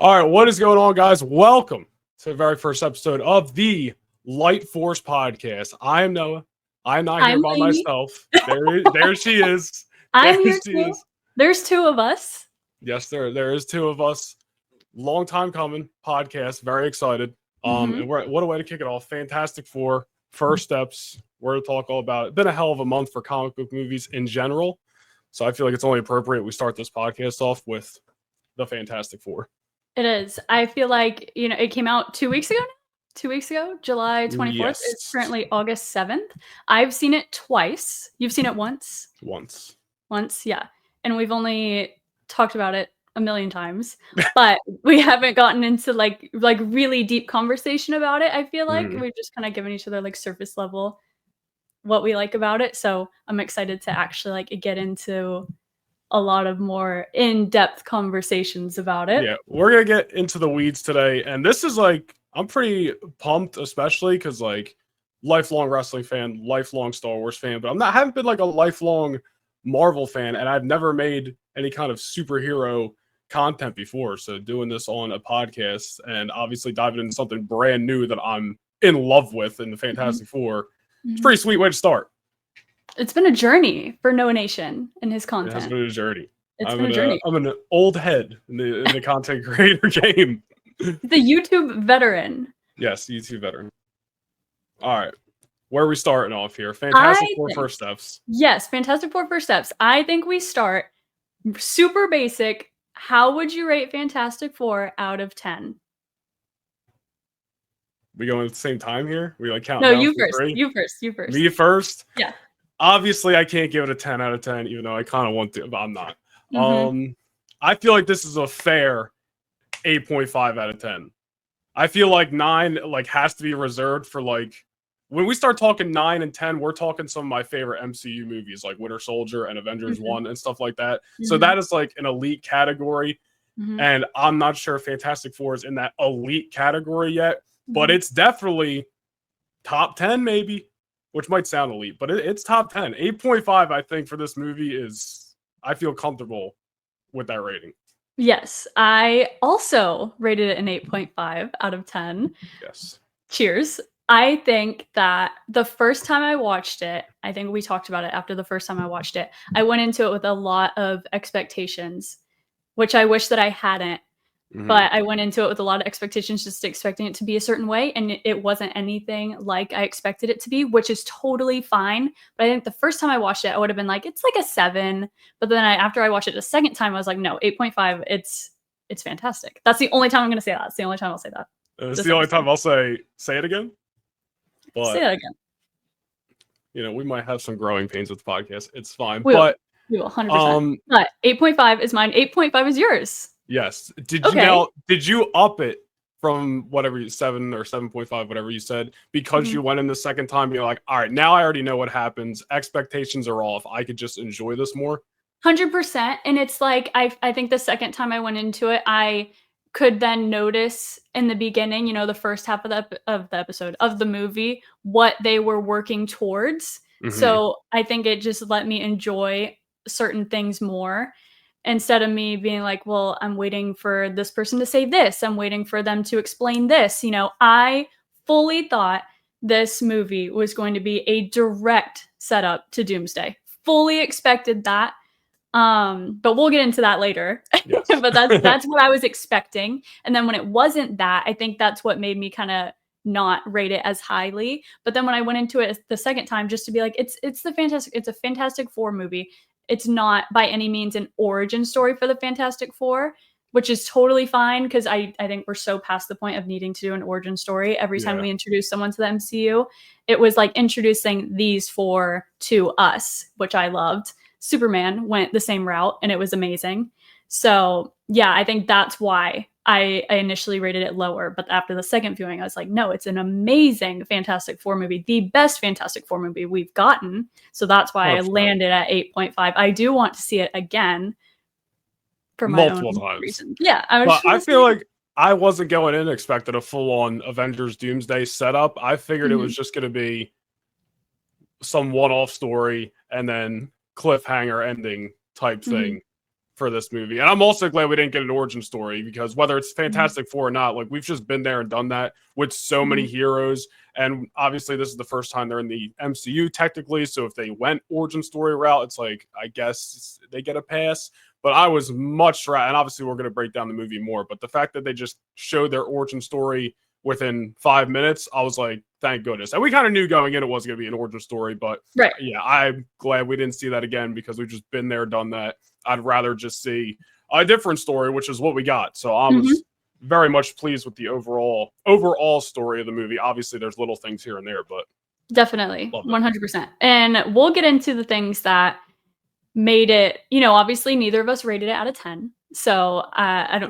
All right, what is going on, guys? Welcome to the very first episode of the Lightforce Podcast. I am Noah. I'm not here I'm by Laney. myself. There she is. I'm There here she too. is. There's two of us. Yes, there is two of us. Long time coming podcast. Very excited. And what a way to kick it off. Fantastic Four, first steps. We're to talk all about it. Been a hell of a month for comic book movies in general. So I feel like it's only appropriate we start this podcast off with the Fantastic Four. It is. I feel like, it came out 2 weeks ago now? 2 weeks ago, July 24th. Yes. It's currently August 7th. I've seen it twice. You've seen it once? Once, yeah. And we've only talked about it a million times, but we haven't gotten into like really deep conversation about it. I feel like we've just kind of given each other like surface level what we like about it. So I'm excited to actually like get into a lot of more in-depth conversations about it. Yeah, we're gonna get into the weeds today, and this is like I'm pretty pumped, especially because like lifelong wrestling fan, lifelong Star Wars fan, but I haven't been like a lifelong Marvel fan, and I've never made any kind of superhero content before. So doing this on a podcast and obviously diving into something brand new that I'm in love with in the Fantastic Four, it's a pretty sweet way to start. It's been a journey for Noah Nation and his content. It has been a journey. It's been a journey. I'm an old head in the content creator game. The YouTube veteran. Yes, YouTube veteran. All right. Where are we starting off here? Fantastic Four first steps. Yes, Fantastic Four first steps. I think we start super basic. How would you rate Fantastic Four out of 10? We going at the same time here? We like count? No, you first. You first. Me first? Yeah. Obviously, I can't give it a 10 out of 10, even though I kind of want to, but I'm not. I feel like this is a fair 8.5 out of 10. I feel like 9 has to be reserved for like when we start talking 9 and 10, we're talking some of my favorite MCU movies like Winter Soldier and Avengers 1 and stuff like that. So that is like an elite category. And I'm not sure Fantastic Four is in that elite category yet, but it's definitely top 10 maybe, which might sound elite, but it's top 10. 8.5, I think, for this movie is, I feel comfortable with that rating. Yes, I also rated it an 8.5 out of 10. Yes. Cheers. I think that the first time I watched it, I think we talked about it after the first time I watched it, I went into it with a lot of expectations, which I wish that I hadn't. But I went into it with a lot of expectations, just expecting it to be a certain way. And it wasn't anything like I expected it to be, which is totally fine. But I think the first time I watched it, I would have been like, it's like a 7. But then after I watched it the second time, I was like, no, 8.5. It's fantastic. That's the only time I'm going to say that. It's the only time I'll say that. It's the only time I'll say it again. But, say that again. We might have some growing pains with the podcast. It's fine. We will 100%. But 8.5 is mine. 8.5 is yours. Yes. Did you up it from whatever 7 or 7.5, whatever you said, because you went in the second time, you're like, all right, now I already know what happens. Expectations are off. I could just enjoy this more. 100%. And it's like, I think the second time I went into it, I could then notice in the beginning, the first half of the episode of the movie, what they were working towards. So I think it just let me enjoy certain things more. Instead of me being like, well, I'm waiting for this person to say this. I'm waiting for them to explain this. I fully thought this movie was going to be a direct setup to Doomsday. Fully expected that. But we'll get into that later. Yes. But that's what I was expecting. And then when it wasn't that, I think that's what made me kind of not rate it as highly. But then when I went into it the second time, just to be like, it's a Fantastic Four movie. It's not by any means an origin story for the Fantastic Four, which is totally fine because I think we're so past the point of needing to do an origin story every time we introduce someone to the MCU. It was like introducing these four to us, which I loved. Superman went the same route and it was amazing. So yeah, I think that's why I initially rated it lower. But after the second viewing, I was like, no, it's an amazing Fantastic Four movie, the best Fantastic Four movie we've gotten. So that's why I landed at 8.5. I do want to see it again for my multiple own times. Reasons. Yeah, I feel like I wasn't going in expecting a full-on Avengers Doomsday setup. I figured it was just going to be some one-off story and then cliffhanger ending type thing for this movie. And I'm also glad we didn't get an origin story, because whether it's Fantastic Four or not, like, we've just been there and done that with so many heroes. And obviously this is the first time they're in the MCU technically. So if they went origin story route, it's like, I guess they get a pass. But I was much and obviously we're going to break down the movie more, but the fact that they just showed their origin story within 5 minutes, I was like, thank goodness. And we kind of knew going in it was going to be an origin story, but yeah, I'm glad we didn't see that again, because we've just been there, done that. I'd rather just see a different story, which is what we got. So I was very much pleased with the overall story of the movie. Obviously there's little things here and there, but definitely 100%. And we'll get into the things that made it, obviously neither of us rated it out of 10. So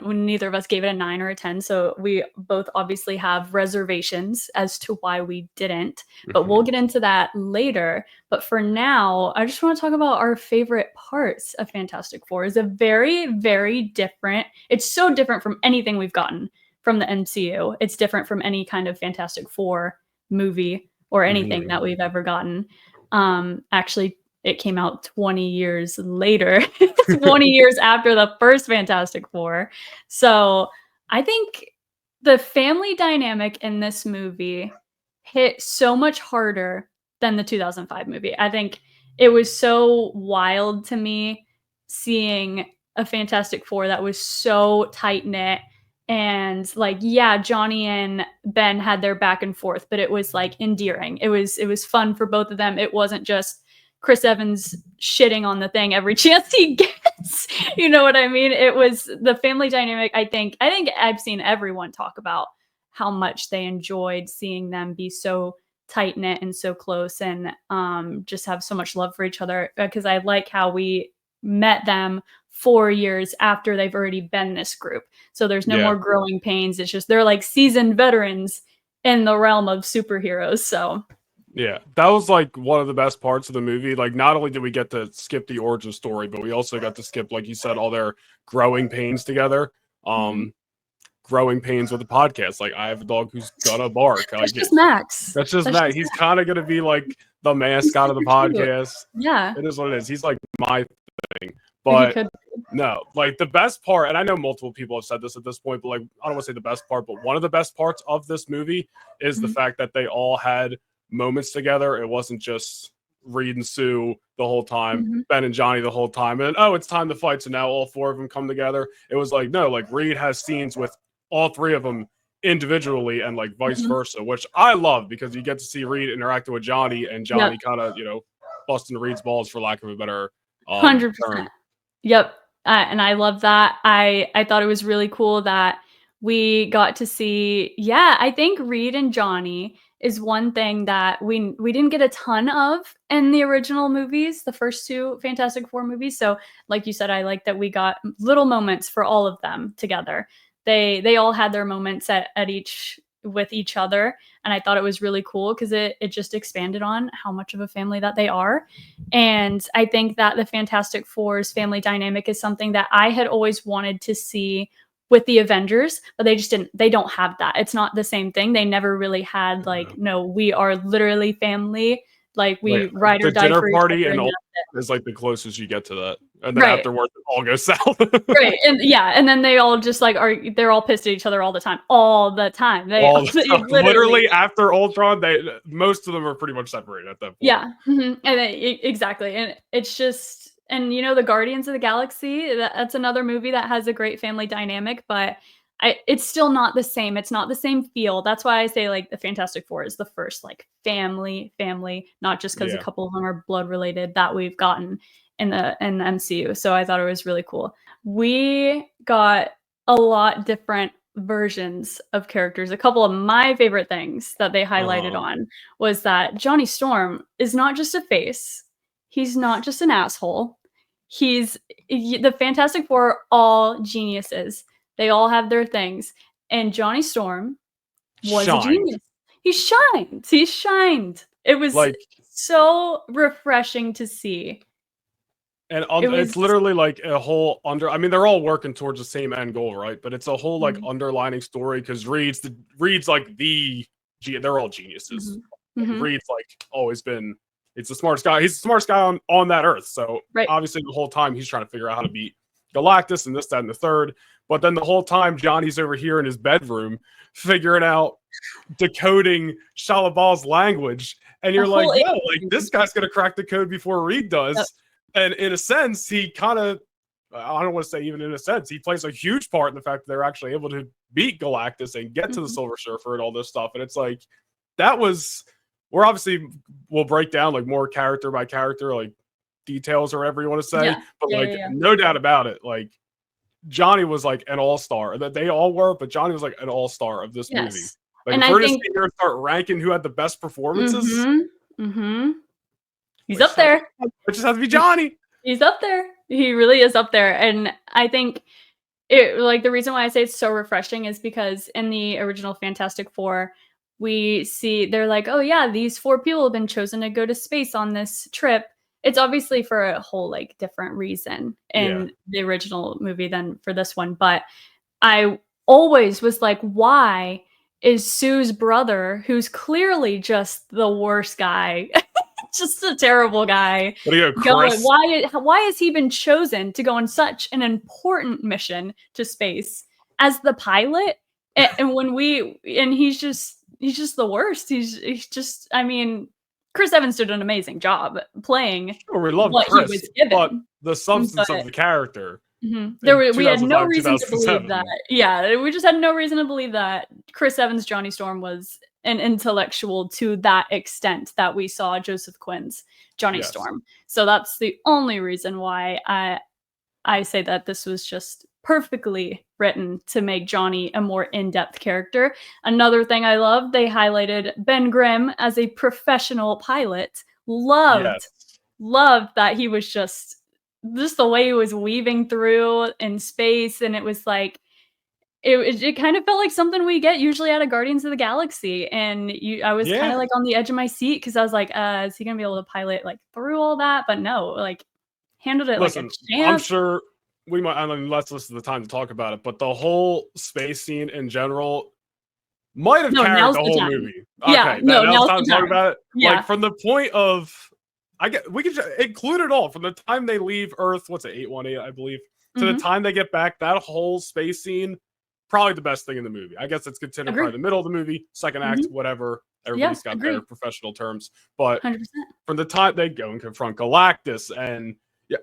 neither of us gave it a 9 or a 10. So we both obviously have reservations as to why we didn't, but we'll get into that later. But for now, I just want to talk about our favorite parts of Fantastic Four. It's a very, very different. It's so different from anything we've gotten from the MCU. It's different from any kind of Fantastic Four movie or anything that we've ever gotten. Actually, it came out 20 years later, 20 years after the first Fantastic Four. So I think the family dynamic in this movie hit so much harder than the 2005 movie. I think it was so wild to me seeing a Fantastic Four that was so tight-knit. And like, yeah, Johnny and Ben had their back and forth, but it was like endearing. It was fun for both of them. It wasn't just Chris Evans shitting on the thing every chance he gets. You know what I mean? It was the family dynamic. I think I've seen everyone talk about how much they enjoyed seeing them be so tight knit and so close, and just have so much love for each other, because I like how we met them 4 years after they've already been this group. So there's no more growing pains. It's just they're like seasoned veterans in the realm of superheroes. So yeah, that was like one of the best parts of the movie. Like, not only did we get to skip the origin story, but we also got to skip, like you said, all their growing pains together. Growing pains with the podcast. Like, I have a dog who's gonna bark. That's just Max. That's just Max. He's kind of gonna be like the mascot of the podcast. Yeah, it is what it is. He's like my thing. But no, like, the best part, and I know multiple people have said this at this point, but like, I don't want to say the best part, but one of the best parts of this movie is the fact that they all had moments together. It wasn't just Reed and Sue the whole time, Ben and Johnny the whole time, and it's time to fight, so now all four of them come together. It was like, no, like, Reed has scenes with all three of them individually, and like vice versa, which I love, because you get to see Reed interacting with Johnny, and Johnny kind of, busting Reed's balls, for lack of a better 100%. term. Yep. And I love that. I thought it was really cool that we got to see, I think Reed and Johnny is one thing that we didn't get a ton of in the original movies, the first two Fantastic Four movies. So like you said, I like that we got little moments for all of them together. They all had their moments with each other, and I thought it was really cool, because it just expanded on how much of a family that they are. And I think that the Fantastic Four's family dynamic is something that I had always wanted to see with the Avengers, but they don't have that. It's not the same thing. They never really had like, no, we are literally family. Like, we ride or die for each other. The dinner party and all is like the closest you get to that. And then afterwards, it all goes south. Right. And then they all just like they're all pissed at each other all the time. Literally after Ultron, most of them are pretty much separated at that point. Yeah. And exactly. And it's just, and the Guardians of the Galaxy, that's another movie that has a great family dynamic, but it's still not the same. It's not the same feel. That's why I say like the Fantastic Four is the first like family, not just because a couple of them are blood related that we've gotten in the MCU. So I thought it was really cool. We got a lot different versions of characters. A couple of my favorite things that they highlighted on was that Johnny Storm is not just a face. He's not just an asshole. The Fantastic Four are all geniuses. They all have their things. And Johnny Storm was a genius. He shined. It was like so refreshing to see. And it's literally like a whole they're all working towards the same end goal, right? But it's a whole like underlining story, because Reed's like they're all geniuses. Reed's like always been, it's the smartest guy. He's the smartest guy on that earth. So obviously the whole time he's trying to figure out how to beat Galactus and this, that, and the third. But then the whole time, Johnny's over here in his bedroom figuring out, decoding Shalabal's language. And you're like, yeah, like this guy's going to crack the code before Reed does. Yep. And in a sense, he kind of, I don't want to say even in a sense, he plays a huge part in the fact that they're actually able to beat Galactus and get to the Silver Surfer and all this stuff. And it's like, that was, we're obviously, we'll break down like more character by character, like details or whatever you want to say. But no doubt about it, like Johnny was like an all-star. That they all were, but Johnny was like an all-star of this movie. Like, and if we're just here to start ranking who had the best performances, he's up there. It just has to be Johnny. He's up there. He really is up there. And I think it, like, the reason why I say it's so refreshing is because in the original Fantastic Four, we see they're like, oh yeah, these 4 people have been chosen to go to space on this trip. It's obviously for a whole like different reason in the original movie than for this one. But I always was like, why is Sue's brother, who's clearly just the worst guy, just a terrible guy, going, why has he been chosen to go on such an important mission to space as the pilot? And he's just the worst. He's just, I mean, Chris Evans did an amazing job playing we love what Chris, he was given. but the substance of the character. We had no reason to believe that. Yeah, we just had no reason to believe that Chris Evans' Johnny Storm was an intellectual to that extent that we saw Joseph Quinn's Johnny Storm. So that's the only reason why I say that this was just perfectly written to make Johnny a more in-depth character. Another thing I love, they highlighted Ben Grimm as a professional pilot. Loved that he was just the way he was weaving through in space, and it was like it kind of felt like something we get usually out of Guardians of the Galaxy. And I was kind of like on the edge of my seat because I was like, is he gonna be able to pilot like through all that? But no, like handled it like a champ. I'm sure we might, I mean, let's listen to the time to talk about it, but the whole space scene in general might have carried the whole movie. Okay, now's time to talk about it. Yeah. Like from the point of, we can include it all from the time they leave Earth. What's it, 818, I believe, to the time they get back. That whole space scene, probably the best thing in the movie. I guess it's considered probably the middle of the movie, second act, whatever. Everybody's got their professional terms, but 100%. From the time they go and confront Galactus, and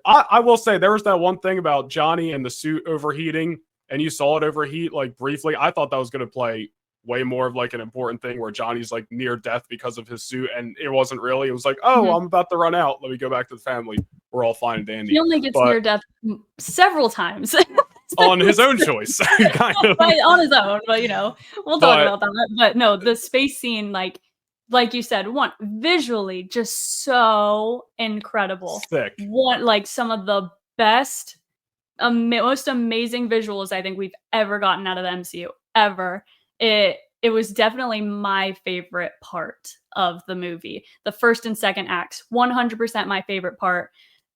I will say there was that one thing about Johnny and the suit overheating, and you saw it overheat like briefly. I thought that was going to play way more of like an important thing where Johnny's like near death because of his suit, and it wasn't really. It was like, I'm about to run out. Let me go back to the family. We're all fine and dandy. He only gets near death several times. On his own choice. Kind of. On his own, but we'll talk about that. But no, the space scene, like you said, visually just so incredible. Sick. Like some of the best, most amazing visuals I think we've ever gotten out of the MCU ever. It was definitely my favorite part of the movie. The first and second acts, 100% my favorite part.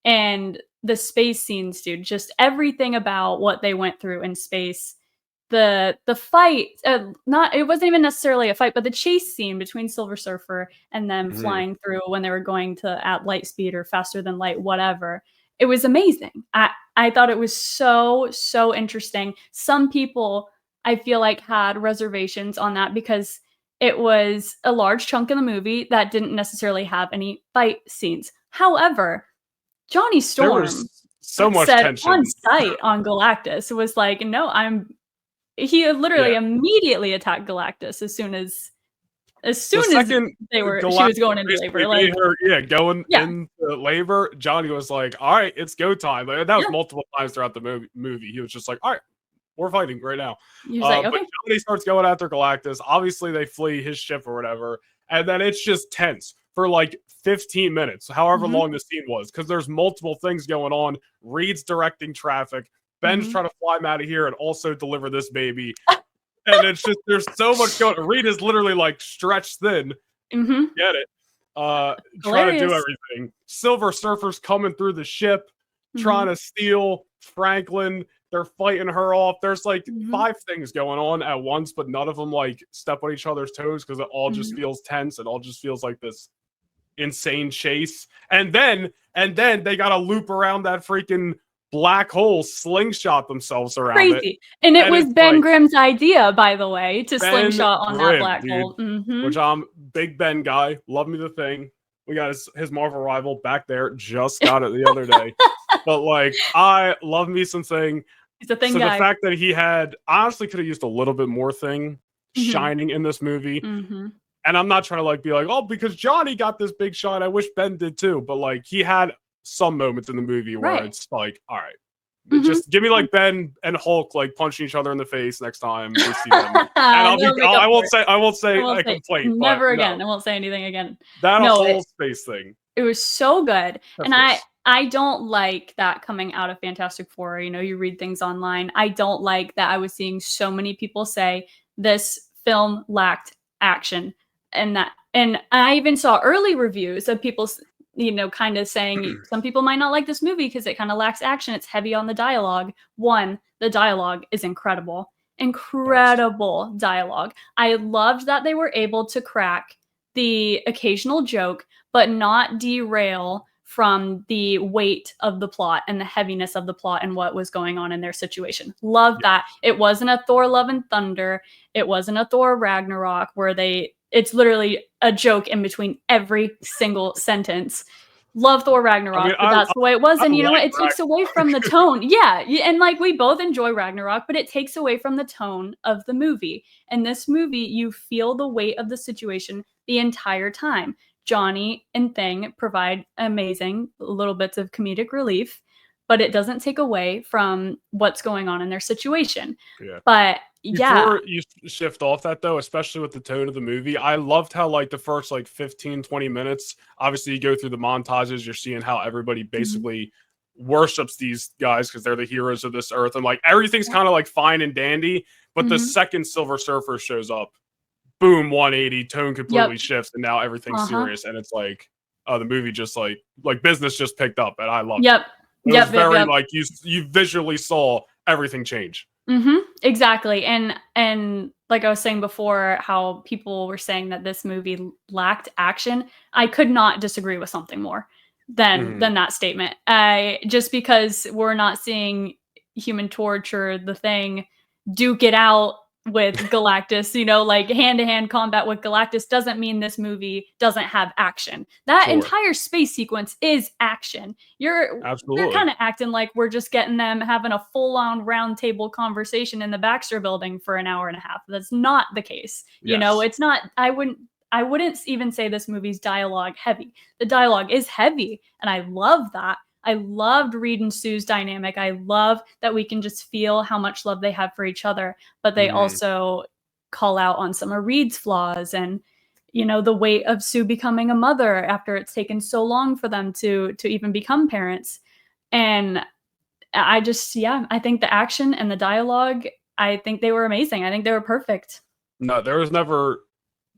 And the space scenes, dude, just everything about what they went through in space. The fight, it wasn't even necessarily a fight, but the chase scene between Silver Surfer and them flying through when they were going to at light speed or faster than light, whatever. It was amazing. I thought it was so interesting. Some people, I feel like, had reservations on that because it was a large chunk of the movie that didn't necessarily have any fight scenes. However, Johnny Storm so much said tension on sight on Galactus. It was like, no, he literally immediately attacked Galactus as soon as she was going into labor. Like, going into labor, Johnny was like, all right, it's go time. Like, that was multiple times throughout the movie. He was just like, all right, we're fighting right now. He was like, okay. But Johnny starts going after Galactus. Obviously, they flee his ship or whatever. And then it's just tense for like 15 minutes, however long the scene was, because there's multiple things going on. Reed's directing traffic. Ben's trying to fly him out of here and also deliver this baby. And it's just, there's so much going on. Reed is literally like stretched thin. Get it? Trying to do everything. Silver Surfer's coming through the ship, trying to steal Franklin. They're fighting her off. There's like 5 things going on at once, but none of them like step on each other's toes because it all just feels tense. It all just feels like this insane chase. And then they got to loop around that freaking black holes slingshot themselves around Crazy. And it was it's Ben like, Grimm's idea, by the way, to Ben slingshot on that Grimm, black dude, hole. which I'm big Ben guy. Love me the Thing. We got his Marvel rival back there. Just got it the other day. But like, I love me some Thing. He's a Thing so guy. The fact that he had, honestly could have used a little bit more Thing shining in this movie. And I'm not trying to like be like, oh, because Johnny got this big shot, I wish Ben did too. But like, he had some moments in the movie where it's like, all right, just give me like Ben and Hulk like punching each other in the face next time we see them, and I won't say a complaint. Never again. No. I won't say anything again. That whole space thing. It was so good, and I don't like that coming out of Fantastic Four. You know, you read things online. I don't like that I was seeing so many people say this film lacked action, and I even saw early reviews of people, you know, kind of saying some people might not like this movie because it kind of lacks action. It's heavy on the dialogue. The dialogue is incredible. Incredible dialogue. I loved that they were able to crack the occasional joke, but not derail from the weight of the plot and the heaviness of the plot and what was going on in their situation. Love that. It wasn't a Thor Love and Thunder. It wasn't a Thor Ragnarok where it's literally a joke in between every single sentence. Love Thor Ragnarok, but that's the way it was. And you know what? It takes away from the tone. Yeah. And like, we both enjoy Ragnarok, but it takes away from the tone of the movie. And this movie, you feel the weight of the situation the entire time. Johnny and Thing provide amazing little bits of comedic relief, but it doesn't take away from what's going on in their situation. Yeah. But before you shift off that though, especially with the tone of the movie, I loved how like the first like 15-20 minutes, obviously you go through the montages, you're seeing how everybody basically worships these guys because they're the heroes of this earth, and like everything's kind of like fine and dandy, but the second Silver Surfer shows up, boom, 180, tone completely shifts, and now everything's serious, and it's like, the movie just like business just picked up, and I love it. It was very like you visually saw everything change. Exactly. And like I was saying before, how people were saying that this movie lacked action, I could not disagree with something more than that statement. Just because we're not seeing Human Torch or the Thing duke it out with Galactus, you know, like hand-to-hand combat with Galactus, doesn't mean this movie doesn't have action. That entire space sequence is action. You're kind of acting like we're just getting them having a full-on round table conversation in the Baxter building for an hour and a half. That's not the case. You know, it's not, I wouldn't even say this movie's dialogue heavy. The dialogue is heavy, and I love that. I loved Reed and Sue's dynamic. I love that we can just feel how much love they have for each other, but they also call out on some of Reed's flaws and, you know, the weight of Sue becoming a mother after it's taken so long for them to even become parents. And I just, I think the action and the dialogue, I think they were amazing. I think they were perfect. No, there was never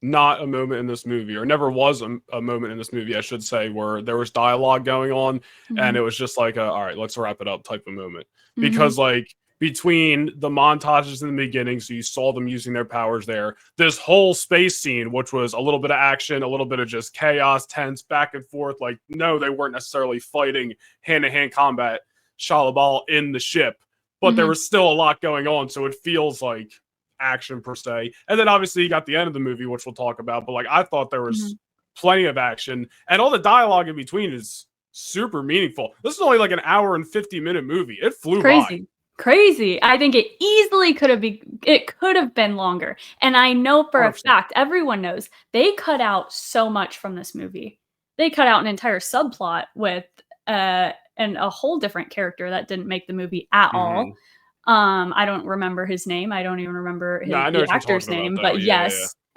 not a moment in this movie, or never was a moment in this movie, I should say, where there was dialogue going on and it was just like all right, let's wrap it up type of moment. Because like between the montages in the beginning, so you saw them using their powers there, this whole space scene, which was a little bit of action, a little bit of just chaos, tense, back and forth, like no, they weren't necessarily fighting hand-to-hand combat shalabal in the ship, but there was still a lot going on, so it feels like action per se. And then obviously you got the end of the movie, which we'll talk about, but like I thought there was plenty of action, and all the dialogue in between is super meaningful. This is only like an hour and 50-minute movie. It flew by. Crazy. I think it easily could have been longer. And I know for a fact, everyone knows, they cut out so much from this movie. They cut out an entire subplot with and a whole different character that didn't make the movie at all. I don't remember his name. I don't even remember the actor's name, but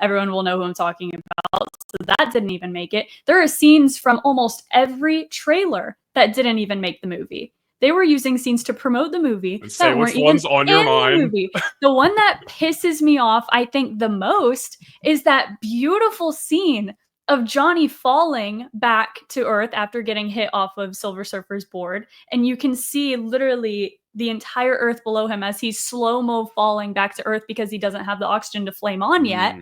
everyone will know who I'm talking about. So that didn't even make it. There are scenes from almost every trailer that didn't even make the movie. They were using scenes to promote the movie that weren't even on your mind. The movie. The one that pisses me off, I think, the most is that beautiful scene of Johnny falling back to Earth after getting hit off of Silver Surfer's board, and you can see literally the entire Earth below him as he's slow-mo falling back to Earth because he doesn't have the oxygen to flame on yet.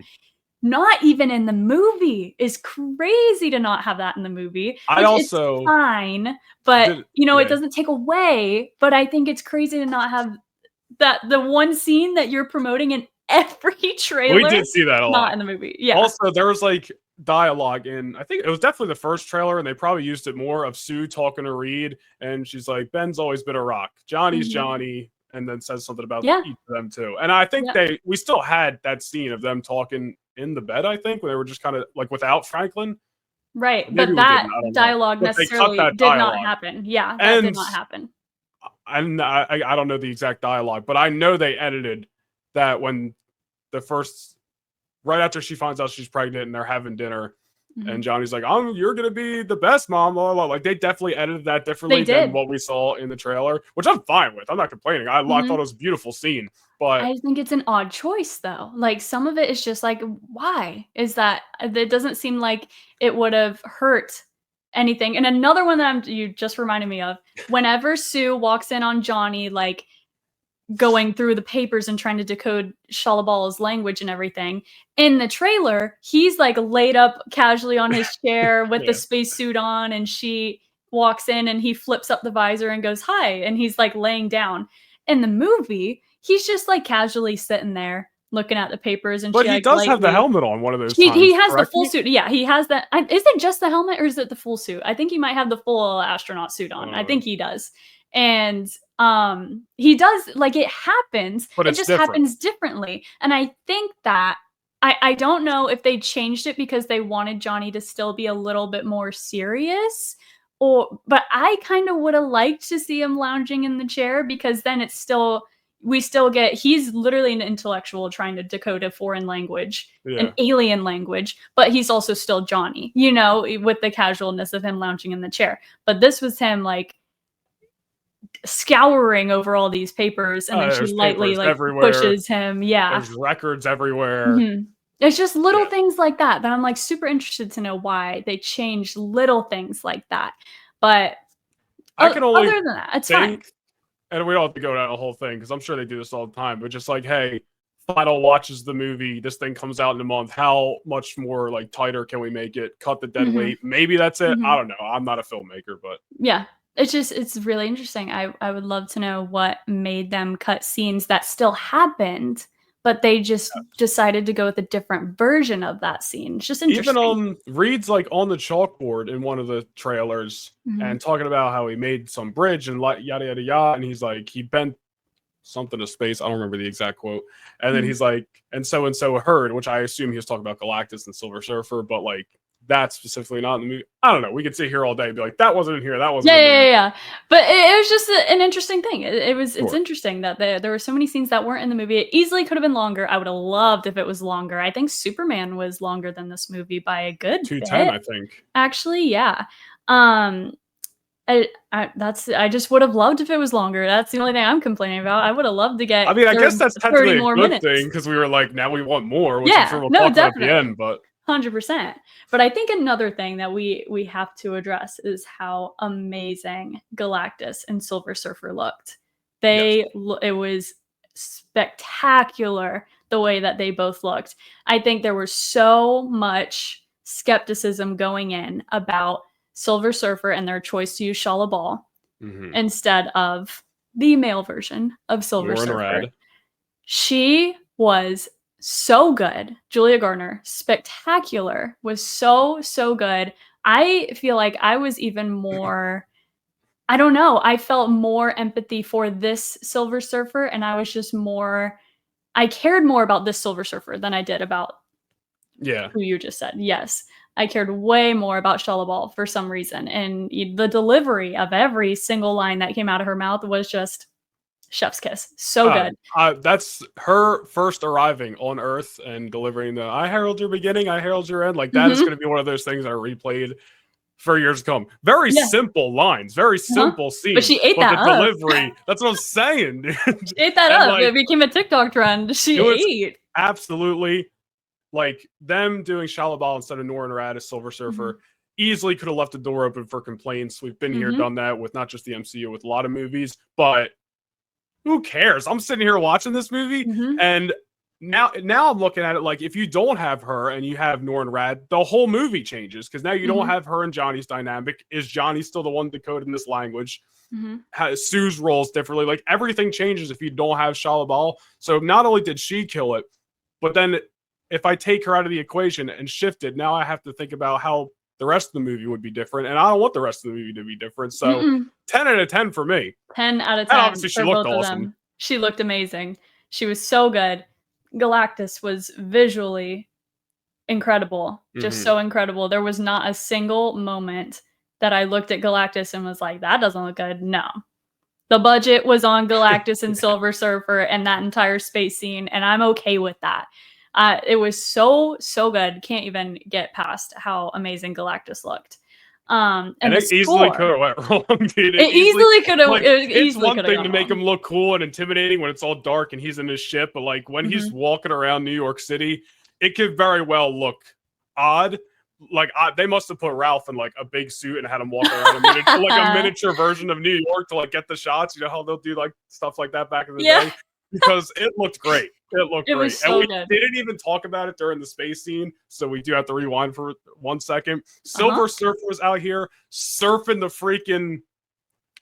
not even in the movie is crazy to not have that in the movie. It's fine, but it doesn't take away. But I think it's crazy to not have that the one scene that you're promoting in every trailer. We did see that a lot. Not in the movie. Yeah. Also, there was like dialogue in, I think it was definitely the first trailer, and they probably used it more, of Sue talking to Reed, and she's like, Ben's always been a rock. Johnny's Johnny, and then says something about each of them too. And I think we still had that scene of them talking in the bed, I think, when they were just kind of like without Franklin. Right. Maybe but that dialogue necessarily did not happen. Yeah, that did not happen. And I don't know the exact dialogue, but I know they edited that when right after she finds out she's pregnant and they're having dinner, and Johnny's like, you're going to be the best mom. Blah, blah, blah. Like, they definitely edited that differently than what we saw in the trailer, which I'm fine with. I'm not complaining. I thought it was a beautiful scene. But I think it's an odd choice, though. Like, some of it is just like, why is that? It doesn't seem like it would have hurt anything. And another one that you just reminded me of, whenever Sue walks in on Johnny, like, going through the papers and trying to decode Shalabal's language and everything. In the trailer, he's like laid up casually on his chair with the spacesuit on, and she walks in and he flips up the visor and goes, hi, and he's like laying down. In the movie, he's just like casually sitting there looking at the papers, and but he does have the helmet on one of those times, he has the full suit. Yeah, he has that. Is it just the helmet or is it the full suit? I think he might have the full astronaut suit on. I think he does. And he does, like, it happens, but it just happens differently. And I think that I don't know if they changed it because they wanted Johnny to still be a little bit more serious, but I kind of would have liked to see him lounging in the chair, because then we still get, he's literally an intellectual trying to decode a foreign language, an alien language, but he's also still Johnny, with the casualness of him lounging in the chair. But this was him like scouring over all these papers, and then she lightly like pushes him. There's records everywhere. It's just little things like that I'm like super interested to know why they changed little things like that. But I can only other than that, it's fine. And we don't have to go down the whole thing because I'm sure they do this all the time, but just like, hey, Final watches the movie, this thing comes out in a month, how much more like tighter can we make it, cut the dead weight? Maybe that's it. I don't know, I'm not a filmmaker, but it's really interesting. I would love to know what made them cut scenes that still happened, but they just decided to go with a different version of that scene. It's just interesting. Even Reed's like on the chalkboard in one of the trailers and talking about how he made some bridge and yada yada yada, and he's like, he bent something to space. I don't remember the exact quote. And then he's like, and so heard, which I assume he was talking about Galactus and Silver Surfer, but like, that's specifically not in the movie. I don't know. We could sit here all day and be like, that wasn't in here. That wasn't in there. Yeah. But it was just an interesting thing. It's interesting that there were so many scenes that weren't in the movie. It easily could have been longer. I would have loved if it was longer. I think Superman was longer than this movie by a good 2:10, I think. Actually, yeah. I just would have loved if it was longer. That's the only thing I'm complaining about. I would have loved to get. I mean, I guess that's technically a good thing because we were like, now we want more, which I'm sure we'll talk about at the end. But 100%. But I think another thing that we have to address is how amazing Galactus and Silver Surfer looked. It was spectacular the way that they both looked. I think there was so much skepticism going in about Silver Surfer and their choice to use Shalabal instead of the male version of Silver Surfer. She was so good. Julia Garner, spectacular, was so good. I feel like I was even more, I don't know, I felt more empathy for this Silver Surfer, and I was just I cared more about this Silver Surfer than I did about who you just said. Yes, I cared way more about Shalabal for some reason, and the delivery of every single line that came out of her mouth was just chef's kiss. So good. That's her first arriving on Earth and delivering the I herald your beginning, I herald your end. Like that is going to be one of those things that are replayed for years to come. Very simple lines, very simple scenes. But she ate that up. Delivery, that's what I'm saying, dude. She ate that up. Like, it became a TikTok trend. She ate. Absolutely. Like them doing Shalabal instead of Norin Radd as Silver Surfer easily could have left the door open for complaints. We've been here, done that with not just the MCU, with a lot of movies, but who cares? I'm sitting here watching this movie, and now I'm looking at it like if you don't have her and you have Nora and Rad, the whole movie changes because now you don't have her and Johnny's dynamic. Is Johnny still the one decoding this language? Sue's roles differently. Like everything changes if you don't have Shalabal. So not only did she kill it, but then if I take her out of the equation and shift it, now I have to think about how the rest of the movie would be different, and I don't want the rest of the movie to be different. So 10 out of 10 for me. 10 out of 10. And obviously, she looked awesome. She looked amazing. She was so good. Galactus was visually incredible, just so incredible. There was not a single moment that I looked at Galactus and was like, that doesn't look good. No. The budget was on Galactus and Silver Surfer and that entire space scene, and I'm okay with that. It was so good. Can't even get past how amazing Galactus looked. And it easily could have went wrong, dude. It easily could have. It's one thing to make him look cool and intimidating when it's all dark and he's in his ship, but like when he's walking around New York City, it could very well look odd. Like they must have put Ralph in like a big suit and had him walk around a miniature version of New York to like get the shots. You know how they'll do like stuff like that back in the day? Because it looked great. It looked great. So and we didn't even talk about it during the space scene, so we do have to rewind for 1 second. Silver Surfer was out here surfing the freaking,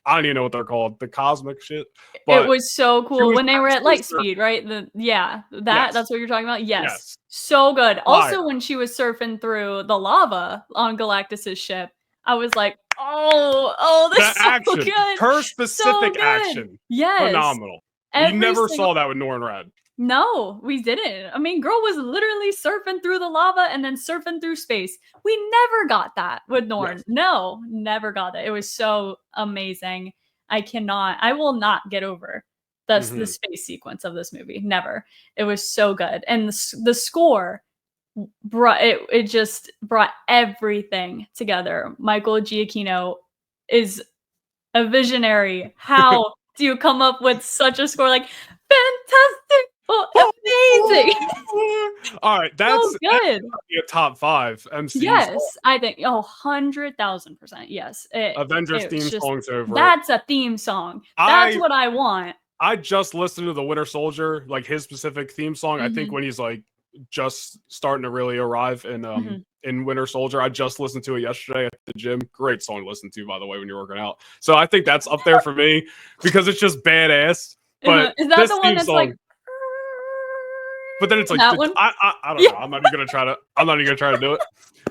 I don't even know what they're called, the cosmic shit. But it was so cool when they were at light speed, right? That's what you're talking about? Yes. So good. Also, when she was surfing through the lava on Galactus's ship, I was like, this is so action. good. Her specific action. Yes. Phenomenal. You never saw that with Nora and Rad. No, we didn't. I mean, girl was literally surfing through the lava and then surfing through space. We never got that with Norn. Yes. No, never got that. It was so amazing. I will not get over the space sequence of this movie. Never. It was so good. And the score just brought everything together. Michael Giacchino is a visionary. How do you come up with such a score? Like, fantastic. Amazing. All right, that's so good. A top 5 MCU. Yes, song. I think 100,000%. Yes, Avengers theme songs over. That's a theme song. That's what I want. I just listened to the Winter Soldier, like his specific theme song. I think when he's like just starting to really arrive in Winter Soldier. I just listened to it yesterday at the gym. Great song to listen to, by the way, when you're working out. So I think that's up there for me because it's just badass. But is that the one that's like? But then it's like I don't know. I'm not even gonna try to do it.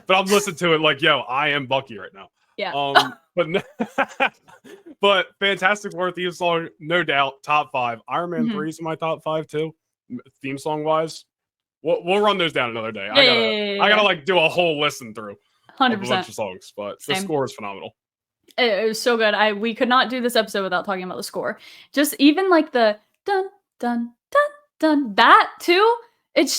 But I'm listening to it like, yo, I am Bucky right now. Yeah. But Fantastic Four theme song, no doubt, top 5. Iron Man 3 is in my top 5 too, theme song wise. We'll run those down another day. I gotta like do a whole listen through 100%. of a bunch of songs, but the score is phenomenal. It was so good. We could not do this episode without talking about the score. Just even like the dun dun dun dun, that too. As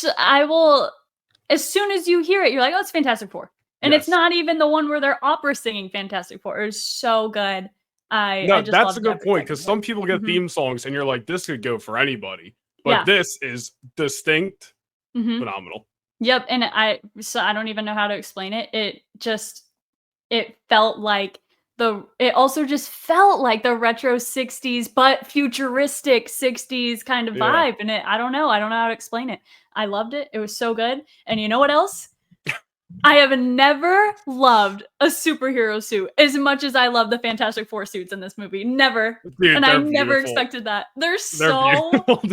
soon as you hear it, you're like, oh, it's Fantastic Four. And it's not even the one where they're opera singing Fantastic Four. It's so good. That's a good point, because some people get theme songs and you're like, this could go for anybody. But this is distinct, phenomenal. Yep, and I don't even know how to explain it. It felt like it also just felt like the retro 60s, but futuristic 60s kind of vibe. And I don't know how to explain it. I loved it. It was so good. And you know what else? I have never loved a superhero suit as much as I love the Fantastic Four suits in this movie. Never. Dude, and I never expected that. They're so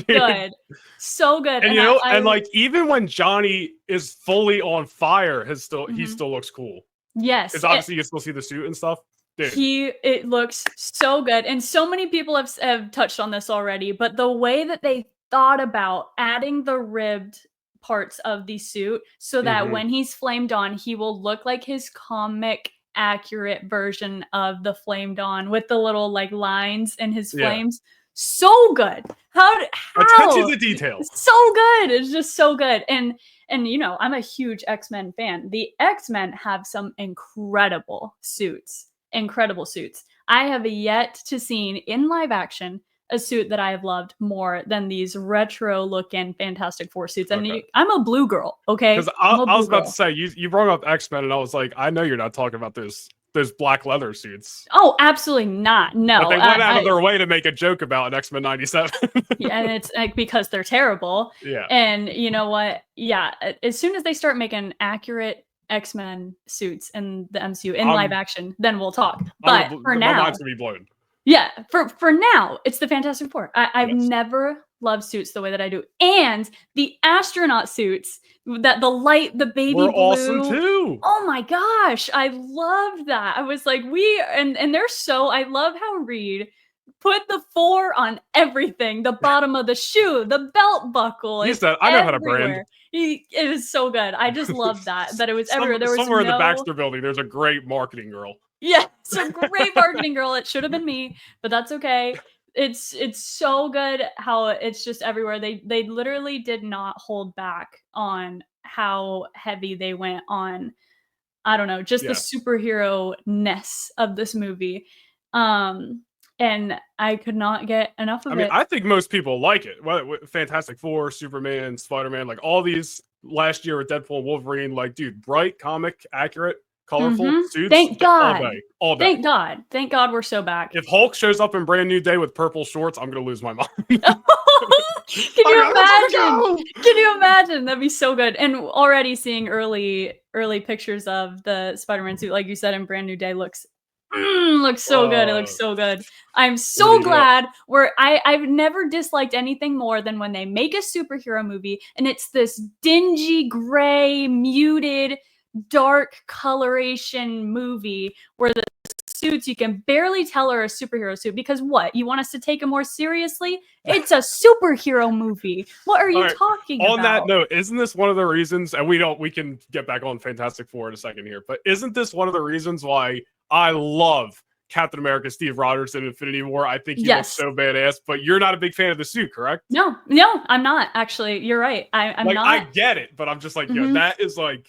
good. So good. And and like even when Johnny is fully on fire, he still looks cool. Yes. Because obviously you still see the suit and stuff. Dude. It looks so good. And so many people have touched on this already, but the way that they thought about adding the ribbed parts of the suit so that when he's flamed on, he will look like his comic accurate version of the Flamed On with the little like lines in his flames. So good. How attention to detail. So good. It's just so good. And I'm a huge X-Men fan. The X-Men have some incredible suits. I have yet to see in live action a suit that I have loved more than these retro looking Fantastic Four suits. And I'm a blue girl, okay? Because I was about to say, you brought up X-Men and I was like, I know you're not talking about those those black leather suits. Oh, absolutely not. No. But they went out of their way to make a joke about X-Men 97. Yeah, and it's like because they're terrible. Yeah. And you know what? Yeah, as soon as they start making accurate X-Men suits in the MCU in live action, then we'll talk. But for now, my mind's gonna be blown. Yeah, for now, it's the Fantastic Four. I've never loved suits the way that I do, and the astronaut suits that the baby blue, awesome too. Oh my gosh, I loved that. I was like, and they're so. I love how Reed put the 4 on everything, the bottom of the shoe, the belt buckle. He said, I know how to brand. It was so good. I just loved that it was everywhere. There was somewhere in the Baxter building, there's a great marketing girl. Yeah, so great marketing girl. It should have been me, but that's okay. It's so good how it's just everywhere. They literally did not hold back on how heavy they went on. I don't know, just the superhero-ness of this movie. And I could not get enough of it. I think most people like it. Fantastic Four, Superman, Spider-Man, like all these last year with Deadpool and Wolverine, like, dude, bright, comic, accurate, colorful suits. Thank God. All day. Thank God we're so back. If Hulk shows up in Brand New Day with purple shorts, I'm going to lose my mind. Can you imagine? Can you imagine? That'd be so good. And already seeing early pictures of the Spider-Man suit, like you said, in Brand New Day looks so good. It looks so good. I'm so glad I've never disliked anything more than when they make a superhero movie and it's this dingy, gray, muted, dark coloration movie where the suits, you can barely tell are a superhero suit because what? You want us to take it more seriously? It's a superhero movie. What are you talking about? On that note, isn't this one of the reasons, and we can get back on Fantastic Four in a second here, but isn't this one of the reasons why I love Captain America Steve Rogers in Infinity War? I think he looks so badass, but you're not a big fan of the suit, correct? No, I'm not, actually. You're right. I'm like, not. I get it, but I'm just like, yo, that is like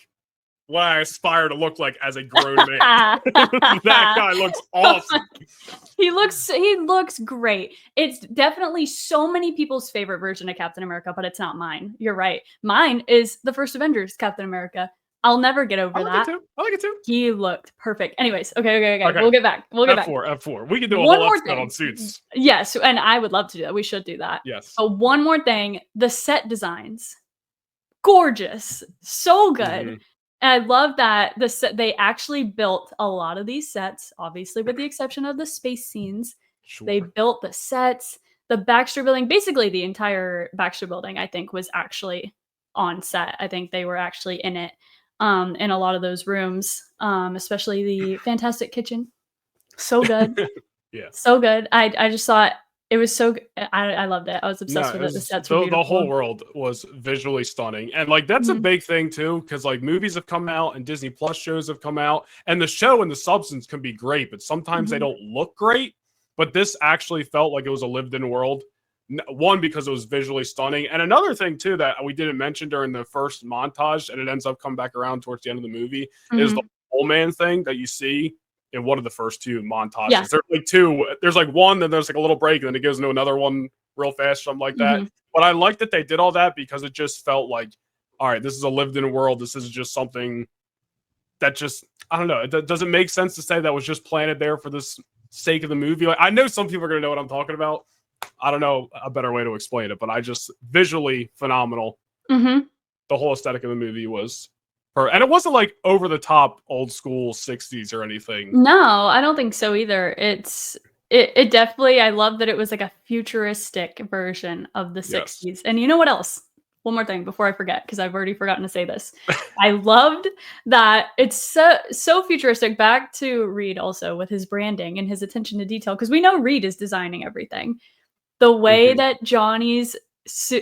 what I aspire to look like as a grown man. That guy looks awesome. He looks great. It's definitely so many people's favorite version of Captain America, but it's not mine. You're right. Mine is the first Avengers Captain America. I'll never get over that. I like it too. He looked perfect. Anyways, okay. We'll get back. F4. We can do a whole episode on suits. Yes, and I would love to do that. We should do that. Yes. So one more thing, the set designs. Gorgeous. So good. Mm-hmm. And I love that they actually built a lot of these sets, obviously with the exception of the space scenes. Sure. They built the sets, the Baxter building, basically the entire Baxter building, I think, was actually on set. I think they were actually in it. In a lot of those rooms, especially the fantastic kitchen. So good. Yeah. So good. I just thought it was so good. I loved it. I was obsessed with it. The sets were beautiful. The whole world was visually stunning. And like that's a big thing too, because like movies have come out and Disney Plus shows have come out, and the show and the substance can be great, but sometimes they don't look great. But this actually felt like it was a lived-in world. One, because it was visually stunning. And another thing, too, that we didn't mention during the first montage, and it ends up coming back around towards the end of the movie, is the old man thing that you see in one of the first two montages. Yeah. There's like two. There's like one, then there's like a little break, and then it goes into another one real fast, something like that. But I like that they did all that because it just felt like, all right, this is a lived-in world. This is just something that just, I don't know. It doesn't make sense to say that was just planted there for this sake of the movie. Like, I know some people are going to know what I'm talking about. I don't know a better way to explain it, but I just visually phenomenal. The whole aesthetic of the movie was and it wasn't like over the top old school 60s or anything. No, I don't think so either. It definitely, I love that it was like a futuristic version of the 60s. Yes. And you know what else? One more thing before I forget, because I've already forgotten to say this. I loved that it's so futuristic. Back to Reed also with his branding and his attention to detail, because we know Reed is designing everything. The way that Johnny's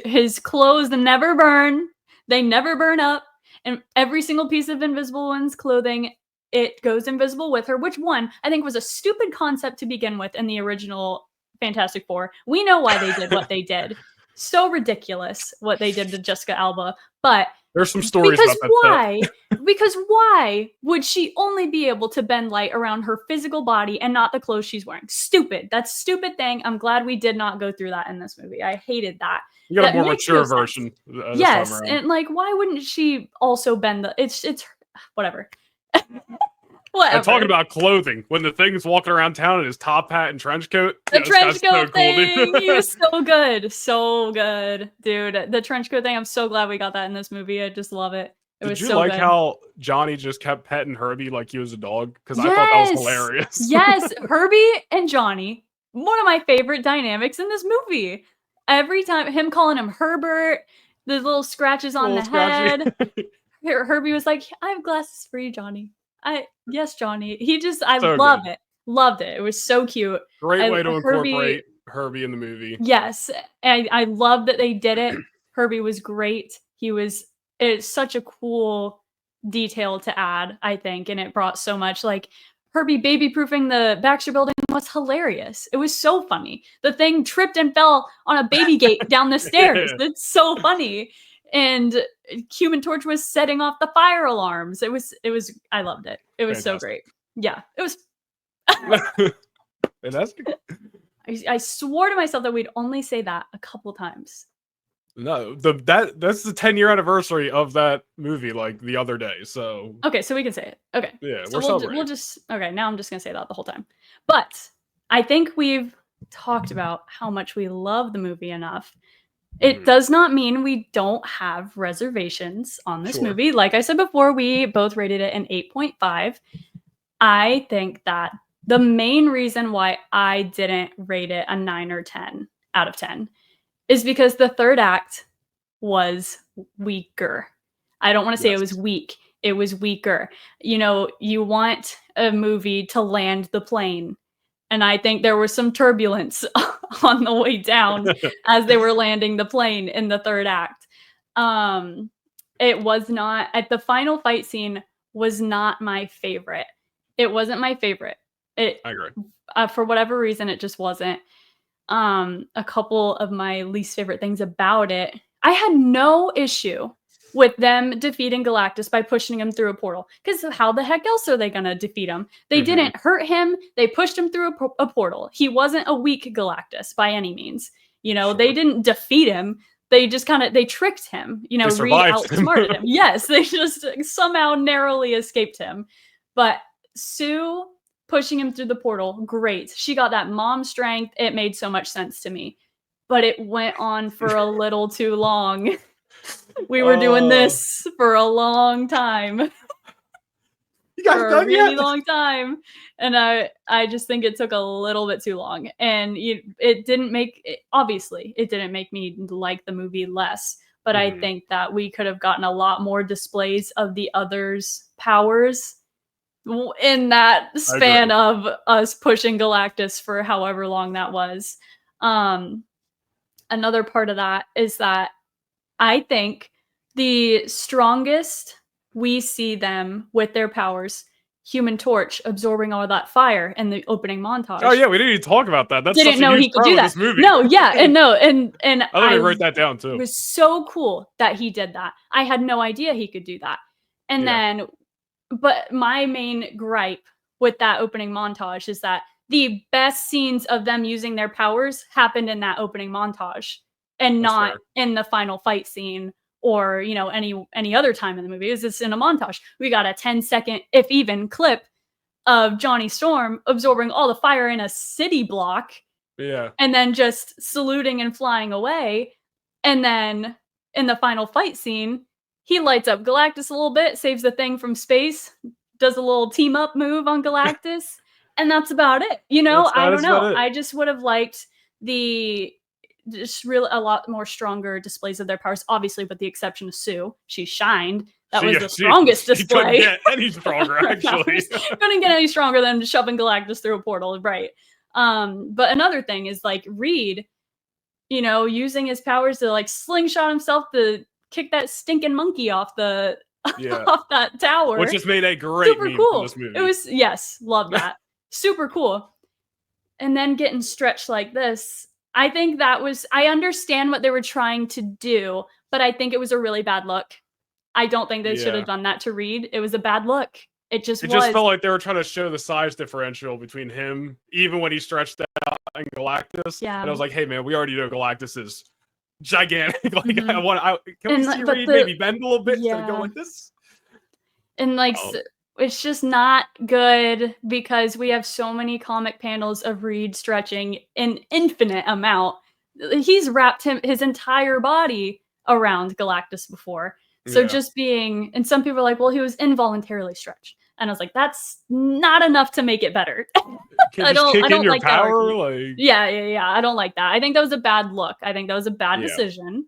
his clothes never burn, they never burn up, and every single piece of Invisible Woman's clothing, it goes invisible with her, which one I think was a stupid concept to begin with in the original Fantastic Four. We know why they did what they did. So ridiculous what they did to Jessica Alba, but there's some stories because about that. Why? Because why would she only be able to bend light around her physical body and not the clothes she's wearing? Stupid. That's a stupid thing. I'm glad we did not go through that in this movie. I hated that. You got a more mature version. Yes, and like, why wouldn't she also bend the? It's whatever. Whatever. I'm talking about clothing. When the thing's walking around town in his top hat and trench coat. The trench coat thing. Cool, He was so good. So good, dude. The trench coat thing. I'm so glad we got that in this movie. I just love it. Did you like how Johnny just kept petting Herbie like he was a dog? Because I thought that was hilarious. Yes, Herbie and Johnny, one of my favorite dynamics in this movie. Every time, him calling him Herbert, the little scratches on the head. Herbie was like, I have glasses for you, Johnny. Yes, Johnny. I love it. Loved it. It was so cute. Great way to incorporate Herbie in the movie. Yes. I love that they did it. Herbie was great. It's such a cool detail to add, I think. And it brought so much, like, Herbie baby-proofing the Baxter building was hilarious. It was so funny. The thing tripped and fell on a baby gate down the stairs. It's so funny. And Human Torch was setting off the fire alarms. I loved it. It was so great. Yeah, it was. Fantastic. I swore to myself that we'd only say that a couple times. No, that's the 10-year anniversary of that movie, like the other day. So okay, so we can say it. Okay, yeah, so we'll just okay. Now I'm just gonna say that the whole time. But I think we've talked about how much we love the movie enough. It does not mean we don't have reservations on this movie. Like I said before, we both rated it an 8.5. I think that the main reason why I didn't rate it a 9 or 10 out of 10 is because the third act was weaker. I don't want to say it was weak. It was weaker. You know, you want a movie to land the plane. And I think there was some turbulence on the way down as they were landing the plane in the third act. It was not, at the final fight scene was not my favorite. It wasn't my favorite. I agree. For whatever reason, it just wasn't. A couple of my least favorite things about it, I had no issue with them defeating Galactus by pushing him through a portal. Because how the heck else are they going to defeat him? They didn't hurt him. They pushed him through a portal. He wasn't a weak Galactus by any means. You know, they didn't defeat him. They just they tricked him. You know, Reed outsmarted him. Yes, they just somehow narrowly escaped him. But Sue pushing him through the portal, great. She got that mom strength. It made so much sense to me. But it went on for a little too long. We were doing this for a long time. You guys for a really long time. And I just think it took a little bit too long. And it didn't make me like the movie less. But I think that we could have gotten a lot more displays of the others' powers in that span of us pushing Galactus for however long that was. Another part of that is that I think the strongest we see them with their powers, Human Torch absorbing all that fire in the opening montage. Oh yeah, we didn't even talk about that. That's didn't know he could do that. No, yeah, and I wrote that down too. It was so cool that he did that. I had no idea he could do that. And then, but my main gripe with that opening montage is that the best scenes of them using their powers happened in that opening montage and not in the final fight scene or, you know, any other time in the movie. It was just in a montage. We got a 10-second, if even, clip of Johnny Storm absorbing all the fire in a city block. Yeah. And then just saluting and flying away. And then in the final fight scene, he lights up Galactus a little bit, saves the thing from space, does a little team up move on Galactus. And that's about it. You know, I don't know. I just would have liked a lot more stronger displays of their powers, obviously, with the exception of Sue. She shined. That was the strongest display. Couldn't get any stronger, actually. Couldn't get any stronger than shoving Galactus through a portal, right? But another thing is, like, Reed, you know, using his powers to, like, slingshot himself to kick that stinking monkey off the off that tower. Which just made a great meme cool. for this movie. It was, love that. Super cool. And then getting stretched like this, I think I understand what they were trying to do, but I think it was a really bad look. I don't think they should have done that to Reed. It was a bad look. It just felt like they were trying to show the size differential between him, even when he stretched out, and Galactus. Yeah. And I was like, hey man, we already know Galactus is gigantic. Like, can we see Reed maybe bend a little bit instead of go like this? And like it's just not good because we have so many comic panels of Reed stretching an infinite amount. He's wrapped his entire body around Galactus before. So just being, and some people are like, well, he was involuntarily stretched. And I was like, that's not enough to make it better. I don't like power, that. like... Yeah. I don't like that. I think that was a bad look. I think that was a bad decision.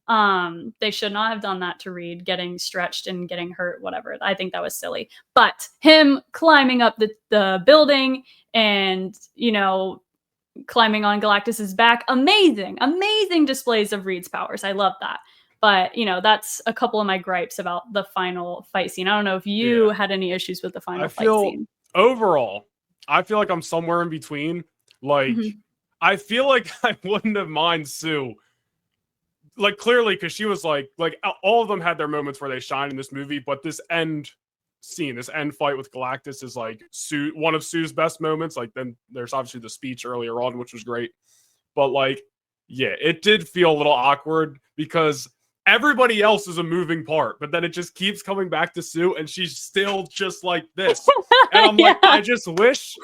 They should not have done that to Reed, getting stretched and getting hurt, whatever. I think that was silly. But him climbing up the building and, you know, climbing on Galactus's back, amazing displays of Reed's powers. I love that. But, you know, that's a couple of my gripes about the final fight scene. I don't know if you had any issues with the final fight scene. Overall, I feel like I'm somewhere in between. Like, I feel like I wouldn't have minded Sue. Like, clearly, because she was like all of them had their moments where they shine in this movie, but this end scene, this end fight with Galactus is like one of Sue's best moments. Like, then there's obviously the speech earlier on, which was great. But like, yeah, it did feel a little awkward because everybody else is a moving part, but then it just keeps coming back to Sue and she's still just like this. And I'm like, I just wish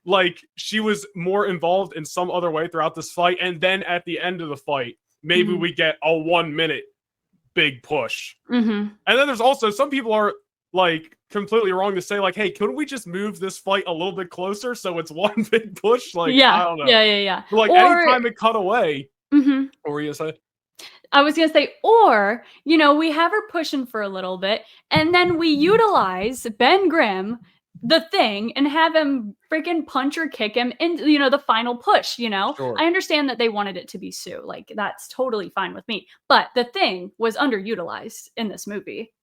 like she was more involved in some other way throughout this fight. And then at the end of the fight, maybe we get a 1 minute big push. And then there's also some people are like completely wrong to say like, hey, couldn't we just move this fight a little bit closer so it's one big push? Like, I don't know. Yeah. But, like, anytime it cut away, what were you gonna say? I was going to say, or, you know, we have her pushing for a little bit, and then we utilize Ben Grimm, the Thing, and have him freaking punch or kick him in, you know, the final push, you know? Sure. I understand that they wanted it to be Sue. Like, that's totally fine with me. But the Thing was underutilized in this movie.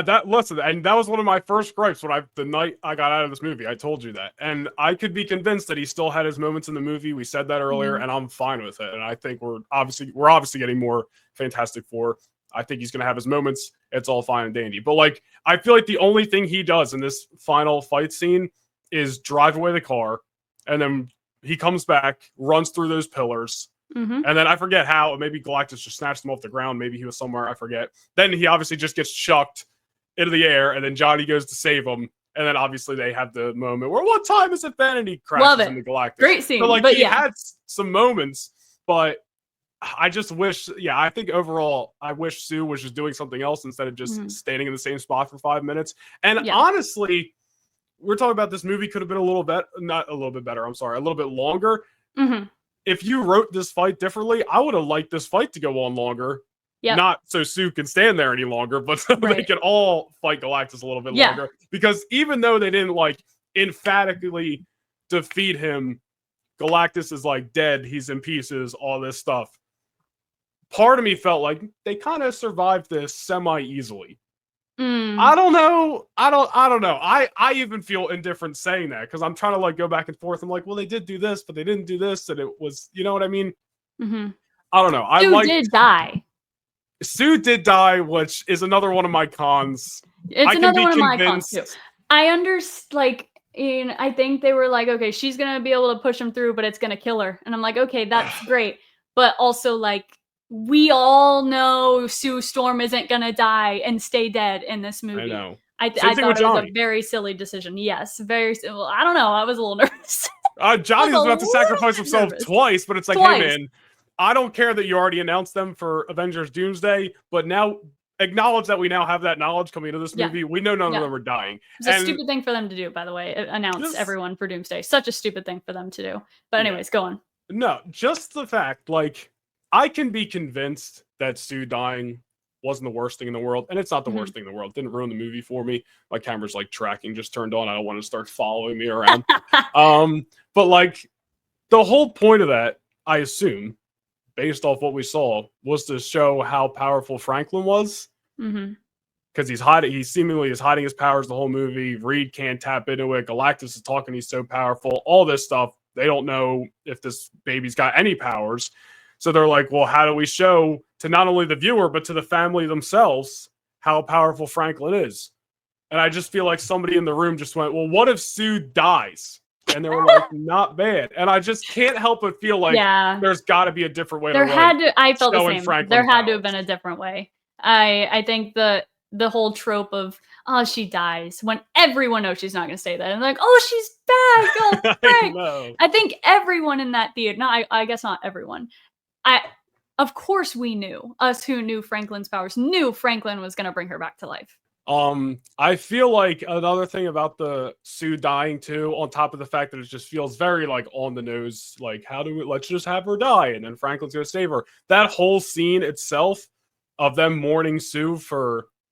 That was one of my first gripes the night I got out of this movie. I told you that, and I could be convinced that he still had his moments in the movie. We said that earlier, and I'm fine with it. And I think we're obviously getting more Fantastic Four. I think he's gonna have his moments. It's all fine and dandy. But like, I feel like the only thing he does in this final fight scene is drive away the car, and then he comes back, runs through those pillars. And then I forget how, maybe Galactus just snatched him off the ground. Maybe he was somewhere, I forget. Then he obviously just gets chucked into the air, and then Johnny goes to save him. And then obviously they have the moment where, what time is it then? And he crashes into Galactus. Great scene. So like, he had some moments, but I just wish, I think overall, I wish Sue was just doing something else instead of just standing in the same spot for 5 minutes. And honestly, we're talking about this movie could have been a little bit longer. If you wrote this fight differently, I would have liked this fight to go on longer. Not so Sue can stand there any longer, but so they can all fight Galactus a little bit longer. Because even though they didn't like emphatically defeat him, Galactus is like dead, he's in pieces, all this stuff. Part of me felt like they kind of survived this semi-easily. I don't know. I don't know. I even feel indifferent saying that because I'm trying to like go back and forth. I'm like, well, they did do this, but they didn't do this, and it was, you know what I mean? I don't know. Sue did die. Sue did die, which is another one of my cons. It's another one of my cons too. I understand. Like, I think they were like, okay, she's gonna be able to push him through, but it's gonna kill her. And I'm like, okay, that's great, but also like, we all know Sue Storm isn't gonna die and stay dead in this movie. I know. I thought it was a very silly decision. Yes, very. Well, I don't know. I was a little nervous. Johnny was about to sacrifice himself twice, but it's like, hey man, I don't care that you already announced them for Avengers Doomsday, but now acknowledge that we now have that knowledge coming into this movie. We know none of them are dying. It's a stupid thing for them to do, by the way. Announce everyone for Doomsday. Such a stupid thing for them to do. But anyways, go on. No, just the fact, like, I can be convinced that Sue dying wasn't the worst thing in the world, and it's not the worst thing in the world. It didn't ruin the movie for me. My camera's like tracking just turned on. I don't want to start following me around. But like, the whole point of that, I assume, based off what we saw, was to show how powerful Franklin was. Because he seemingly is hiding his powers the whole movie. Reed can't tap into it. Galactus is talking, he's so powerful. All this stuff. They don't know if this baby's got any powers. So they're like, well, how do we show to not only the viewer, but to the family themselves how powerful Franklin is? And I just feel like somebody in the room just went, well, what if Sue dies? And they were like, not bad. And I just can't help but feel like there's got to be a different way I felt the same. There had to have been a different way. I think the the whole trope of, oh, she dies when everyone knows she's not going to say that. And like, oh, she's back. Oh, Frank. I think everyone in that theater, I guess not everyone. Of course we knew, us who knew Franklin's powers, knew Franklin was going to bring her back to life. I feel like another thing about the Sue dying too, on top of the fact that it just feels very like on the nose, like let's just have her die and then Franklin's gonna save her. That whole scene itself of them mourning Sue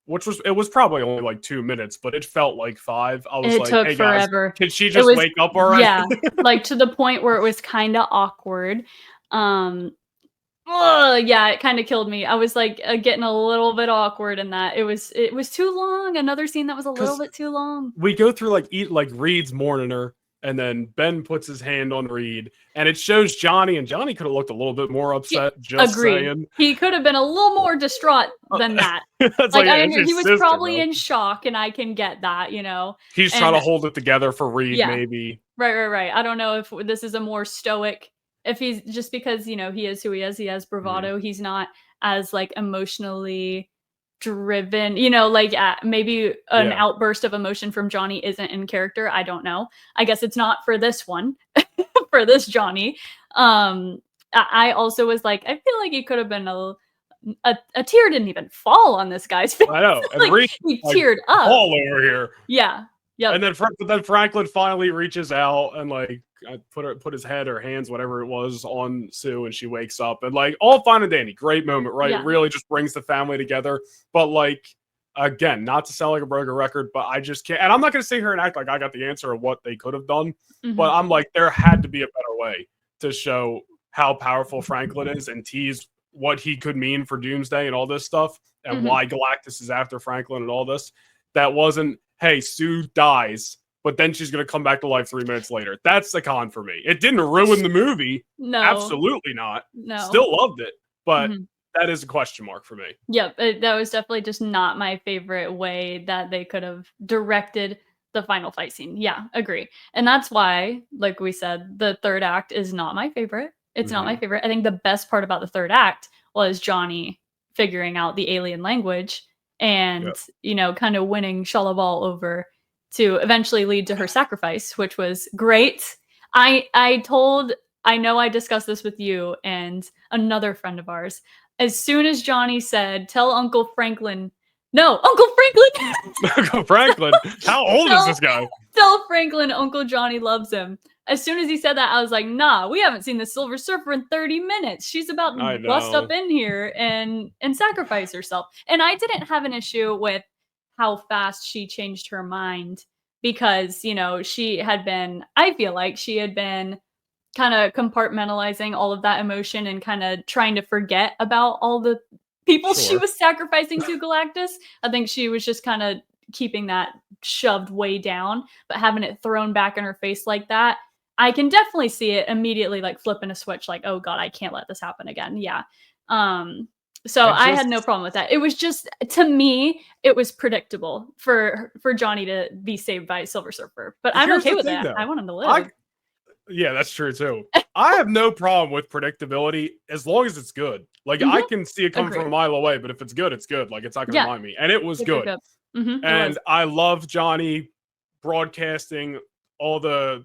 it was probably only like 2 minutes, but it felt like 5. I was it like, took hey forever. Guys, can she just wake up already? Yeah, like to the point where it was kind of awkward. Yeah, it kind of killed me. I was like getting a little bit awkward in that. It was too long. Another scene that was a little bit too long. We go through like Reed's mourning her, and then Ben puts his hand on Reed, and it shows Johnny, and Johnny could have looked a little bit more upset. Just saying, he could have been a little more distraught than that. He was probably in shock, and I can get that. He's trying to hold it together for Reed, maybe. Right. I don't know if this is a more stoic. If he's just because, he is who he is, he has bravado. He's not as like emotionally driven, maybe an outburst of emotion from Johnny isn't in character. I don't know. I guess it's not for this one, for this Johnny. I also was like, I feel like he could have been a tear didn't even fall on this guy's face. I know. Like, he teared up. All over here. Yeah. And then Franklin finally reaches out and like put his head or hands, whatever it was, on Sue, and she wakes up, and like all fine and dandy. Great moment, right? Yeah. Really just brings the family together. But like, again, not to sound like a broken record, but I just can't. And I'm not going to sit here and act like I got the answer of what they could have done. But I'm like, there had to be a better way to show how powerful Franklin is and tease what he could mean for Doomsday and all this stuff, and why Galactus is after Franklin and all this. That wasn't, hey, Sue dies, but then she's going to come back to life 3 minutes later. That's the con for me. It didn't ruin the movie. No. Absolutely not. No. Still loved it, but that is a question mark for me. Yep, that was definitely just not my favorite way that they could have directed the final fight scene. Yeah, agree. And that's why, like we said, the third act is not my favorite. It's not my favorite. I think the best part about the third act was Johnny figuring out the alien language and, kind of winning Shalabal over to eventually lead to her sacrifice, which was great. I know I discussed this with you and another friend of ours. As soon as Johnny said, tell Uncle Franklin, Uncle Franklin, how old is this guy? Tell Franklin Uncle Johnny loves him. As soon as he said that, I was like, nah, we haven't seen the Silver Surfer in 30 minutes. She's about to bust up in here and sacrifice herself. And I didn't have an issue with how fast she changed her mind because, she had been, I feel like she had been kind of compartmentalizing all of that emotion and kind of trying to forget about all the people she was sacrificing to Galactus. I think she was just kind of keeping that shoved way down, but having it thrown back in her face like that, I can definitely see it immediately like flipping a switch like, oh God, I can't let this happen again. Yeah. So I had no problem with that. It was just, to me, it was predictable for Johnny to be saved by Silver Surfer. But I'm okay with that. Though. I want him to live. Yeah, that's true too. I have no problem with predictability as long as it's good. Like I can see it coming from a mile away, but if it's good, it's good. Like it's not going to mind me. And it was good. And I love Johnny broadcasting all the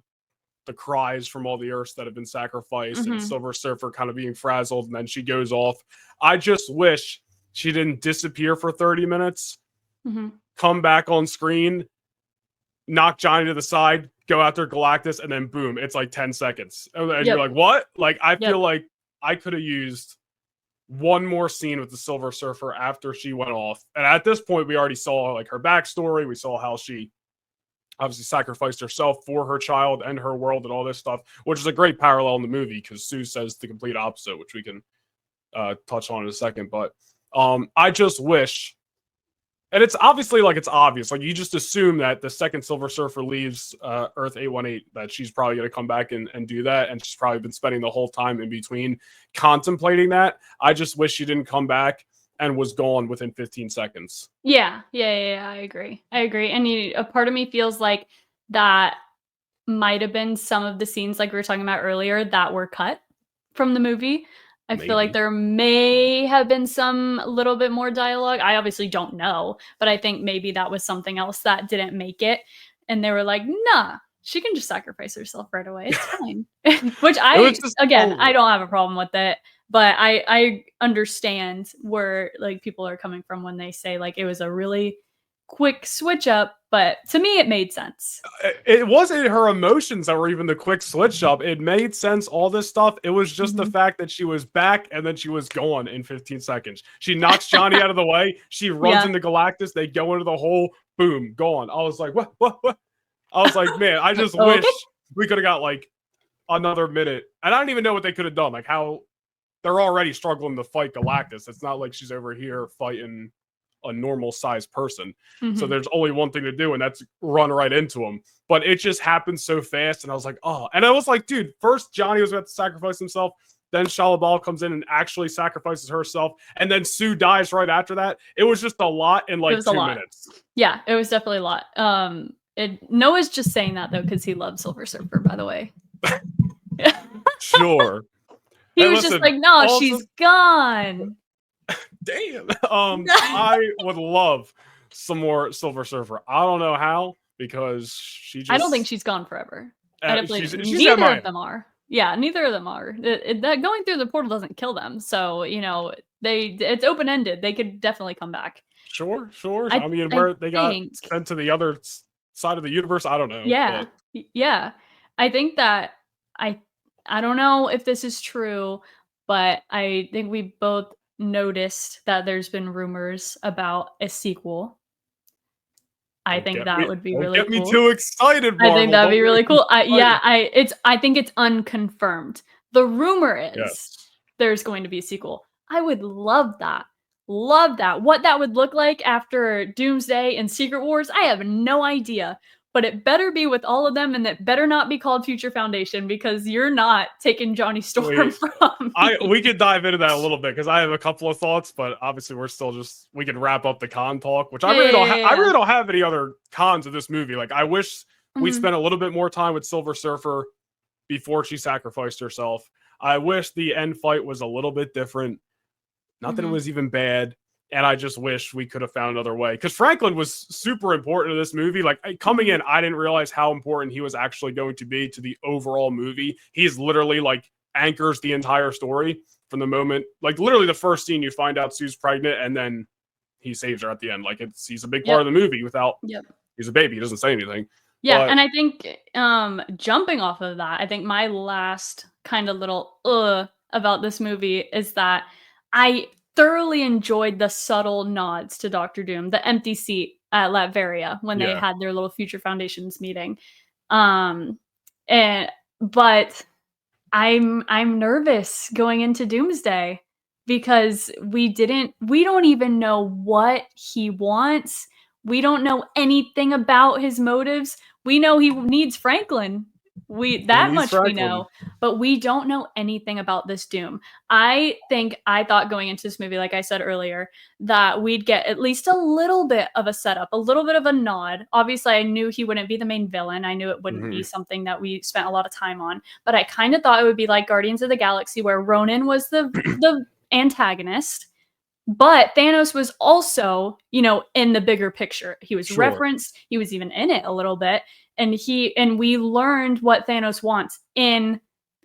cries from all the Earths that have been sacrificed and Silver Surfer kind of being frazzled, and then she goes off. I just wish she didn't disappear for 30 minutes, come back on screen, knock Johnny to the side, go after Galactus, and then boom, it's like 10 seconds. And you're like, what? Like, I feel like I could have used one more scene with the Silver Surfer after she went off. And at this point, we already saw like her backstory. We saw how she obviously sacrificed herself for her child and her world and all this stuff, which is a great parallel in the movie because Sue says the complete opposite, which we can touch on in a second. But I just wish, and it's obviously like it's obvious, like you just assume that the second Silver Surfer leaves Earth 818, that she's probably going to come back and do that. And she's probably been spending the whole time in between contemplating that. I just wish she didn't come back and was gone within 15 seconds. Yeah, I agree. And a part of me feels like that might have been some of the scenes like we were talking about earlier that were cut from the movie. I feel like there may have been some little bit more dialogue. I obviously don't know, but I think maybe that was something else that didn't make it. And they were like, nah, she can just sacrifice herself right away. It's fine. Which I don't have a problem with it. But I understand where like people are coming from when they say like it was a really quick switch up, but to me it made sense. It wasn't her emotions that were even the quick switch up. It made sense, all this stuff. It was just the fact that she was back and then she was gone in 15 seconds. She knocks Johnny out of the way. She runs into Galactus. They go into the hole. Boom, gone. I was like, what? I was like, man, I just wish we could have got like another minute. And I don't even know what they could have done. Like how they're already struggling to fight Galactus. It's not like she's over here fighting a normal sized person. So there's only one thing to do, and that's run right into him. But it just happened so fast, and I was like, oh. And I was like, dude, first Johnny was about to sacrifice himself, then Shalabal comes in and actually sacrifices herself, and then Sue dies right after that. It was just a lot in like 2 minutes. Yeah, it was definitely a lot. Noah's just saying that though because he loves Silver Surfer, by the way. Sure. He was just like, no, she's gone. Damn. I would love some more Silver Surfer. I don't know how, because I don't think she's gone forever. She's neither of them are. Yeah, neither of them are. That going through the portal doesn't kill them. So, it's open-ended. They could definitely come back. Sure. I mean, where they got sent to the other side of the universe, I don't know. Yeah. But. Yeah. I think that I don't know if this is true, but I think we both noticed that there's been rumors about a sequel. I think that would be really cool. Get me too excited, Marvel. I think that'd be really cool. I think it's unconfirmed. The rumor is there's going to be a sequel. I would love that. Love that. What that would look like after Doomsday and Secret Wars, I have no idea. But it better be with all of them, and it better not be called Future Foundation, because you're not taking Johnny Storm from me. We could dive into that a little bit, because I have a couple of thoughts, but obviously we can wrap up the con talk, which I really don't have any other cons of this movie. Like, I wish we spent a little bit more time with Silver Surfer before she sacrificed herself. I wish the end fight was a little bit different. Not that it was even bad. And I just wish we could have found another way. Because Franklin was super important to this movie. Like, coming in, I didn't realize how important he was actually going to be to the overall movie. He's literally, like, anchors the entire story from the moment. Like, literally the first scene, you find out Sue's pregnant, and then he saves her at the end. Like, he's a big part of the movie without... He's a baby. He doesn't say anything. Yeah, and I think jumping off of that, I think my last kind of little about this movie is that I thoroughly enjoyed the subtle nods to Doctor Doom, the empty seat at Latveria when they had their little Future Foundations meeting. But I'm nervous going into Doomsday, because we don't even know what he wants. We don't know anything about his motives. We know he needs Franklin. We know, but we don't know anything about this Doom. I thought going into this movie, like I said earlier, that we'd get at least a little bit of a setup, a little bit of a nod. Obviously, I knew he wouldn't be the main villain. I knew it wouldn't be something that we spent a lot of time on, but I kind of thought it would be like Guardians of the Galaxy, where Ronan was the antagonist, but Thanos was also, in the bigger picture. He was referenced. He was even in it a little bit. And we learned what Thanos wants in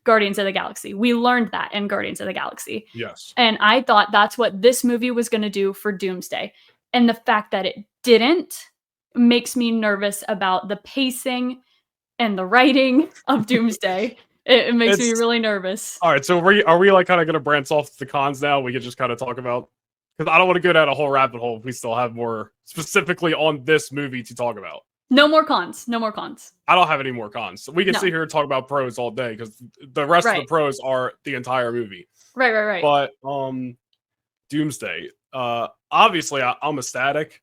Guardians of the Galaxy. We learned that in Guardians of the Galaxy. Yes. And I thought that's what this movie was going to do for Doomsday. And the fact that it didn't makes me nervous about the pacing and the writing of Doomsday. It makes me really nervous. All right, so are we like kind of going to branch off the cons now? We could just kind of talk about, because I don't want to go down a whole rabbit hole if we still have more specifically on this movie to talk about. No more cons. I don't have any more cons. We can sit here and talk about pros all day, because the rest of the pros are the entire movie. Right. But Doomsday. Obviously, I'm ecstatic.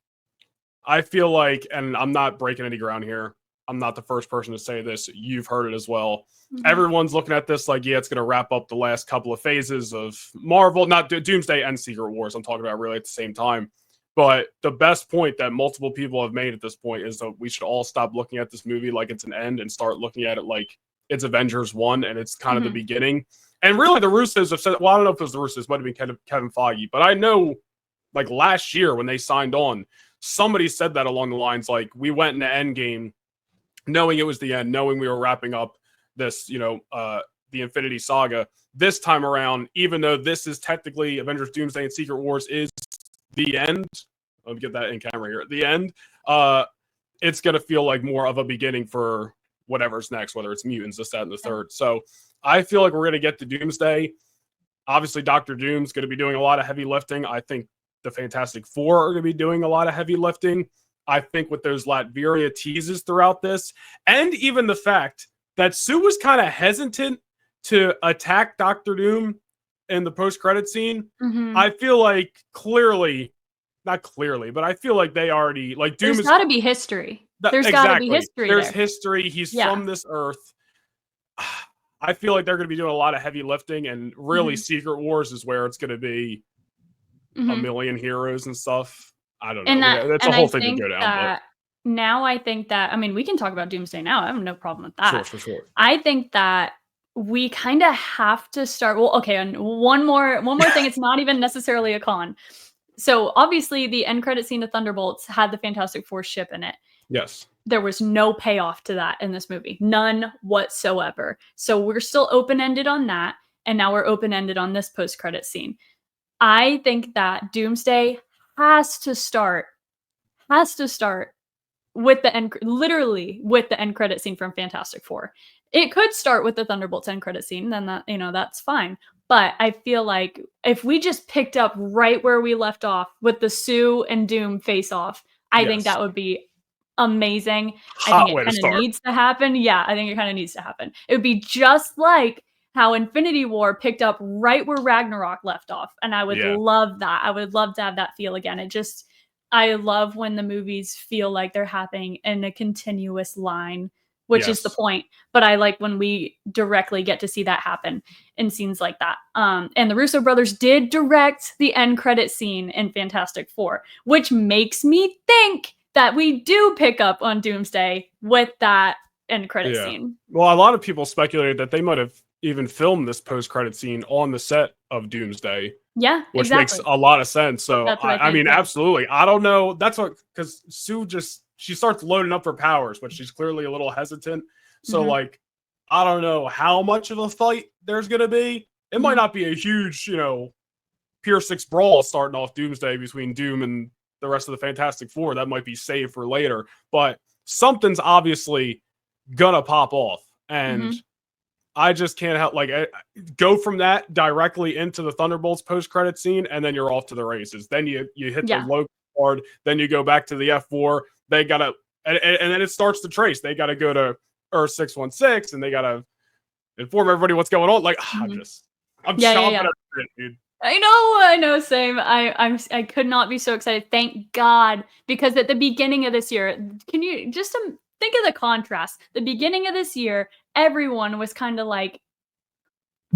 I feel like, and I'm not breaking any ground here, I'm not the first person to say this. You've heard it as well. Everyone's looking at this like, it's going to wrap up the last couple of phases of Marvel, not Doomsday and Secret Wars. I'm talking about really at the same time. But the best point that multiple people have made at this point is that we should all stop looking at this movie like it's an end and start looking at it like it's Avengers 1 and it's kind of the beginning. And really, the Russos have said, well, I don't know if it was the Russos, might have been Kevin Feige, but I know, like, last year when they signed on, somebody said that along the lines, like, we went into Endgame knowing it was the end, knowing we were wrapping up this, the Infinity Saga. This time around, even though this is technically Avengers Doomsday and Secret Wars is the end, let me get that in camera here, at the end, it's going to feel like more of a beginning for whatever's next, whether it's mutants, this, that, and the third. So I feel like we're going to get to Doomsday. Obviously, Dr. Doom's going to be doing a lot of heavy lifting. I think the Fantastic Four are going to be doing a lot of heavy lifting. I think with those Latveria teases throughout this, and even the fact that Sue was kind of hesitant to attack Dr. Doom in the post-credit scene, I feel like not clearly, but I feel like they already, like, Doom There's got to be history. There's got to be history. There's history. He's from this Earth. I feel like they're going to be doing a lot of heavy lifting, and really Secret Wars is where it's going to be a million heroes and stuff. I don't know. That's a whole thing to go down. Now I think that, I mean, we can talk about Doomsday now. I have no problem with that. Sure, for sure. I think that we kind of have to start. Well, okay, and one more thing. It's not even necessarily a con. So obviously, the end credit scene of Thunderbolts had the Fantastic Four ship in it. Yes. There was no payoff to that in this movie. None whatsoever. So we're still open-ended on that. And now we're open-ended on this post-credit scene. I think that Doomsday has to start with the end, literally with the end credit scene from Fantastic Four. It could start with the Thunderbolts end credit scene, then that's fine. But I feel like if we just picked up right where we left off with the Sue and Doom face off, I think that would be amazing. I think it kind of needs to happen. Yeah, I think it kind of needs to happen. It would be just like how Infinity War picked up right where Ragnarok left off. And I would love that. I would love to have that feel again. I love when the movies feel like they're happening in a continuous line, which is the point. But I like when we directly get to see that happen in scenes like that. And the Russo brothers did direct the end credit scene in Fantastic Four, which makes me think that we do pick up on Doomsday with that end credit scene. Well, a lot of people speculated that they might have even filmed this post-credit scene on the set of Doomsday. Yeah, which makes a lot of sense. So I mean, absolutely. I don't know. That's what, because Sue she starts loading up her powers, but she's clearly a little hesitant. So like, I don't know how much of a fight there's going to be. It might not be a huge, Pier 6 brawl starting off Doomsday between Doom and the rest of the Fantastic Four. That might be saved for later, but something's obviously gonna pop off. And I just can't help go from that directly into the Thunderbolts post-credit scene, and then you're off to the races. Then you hit the low card, then you go back to the F4. They gotta, and then it starts to trace. They gotta go to Earth 616, and they gotta inform everybody what's going on. Like, I'm chomping at the bit, dude. I know, same. I could not be so excited. Thank God, because at the beginning of this year, can you just think of the contrast? The beginning of this year, everyone was kind of like,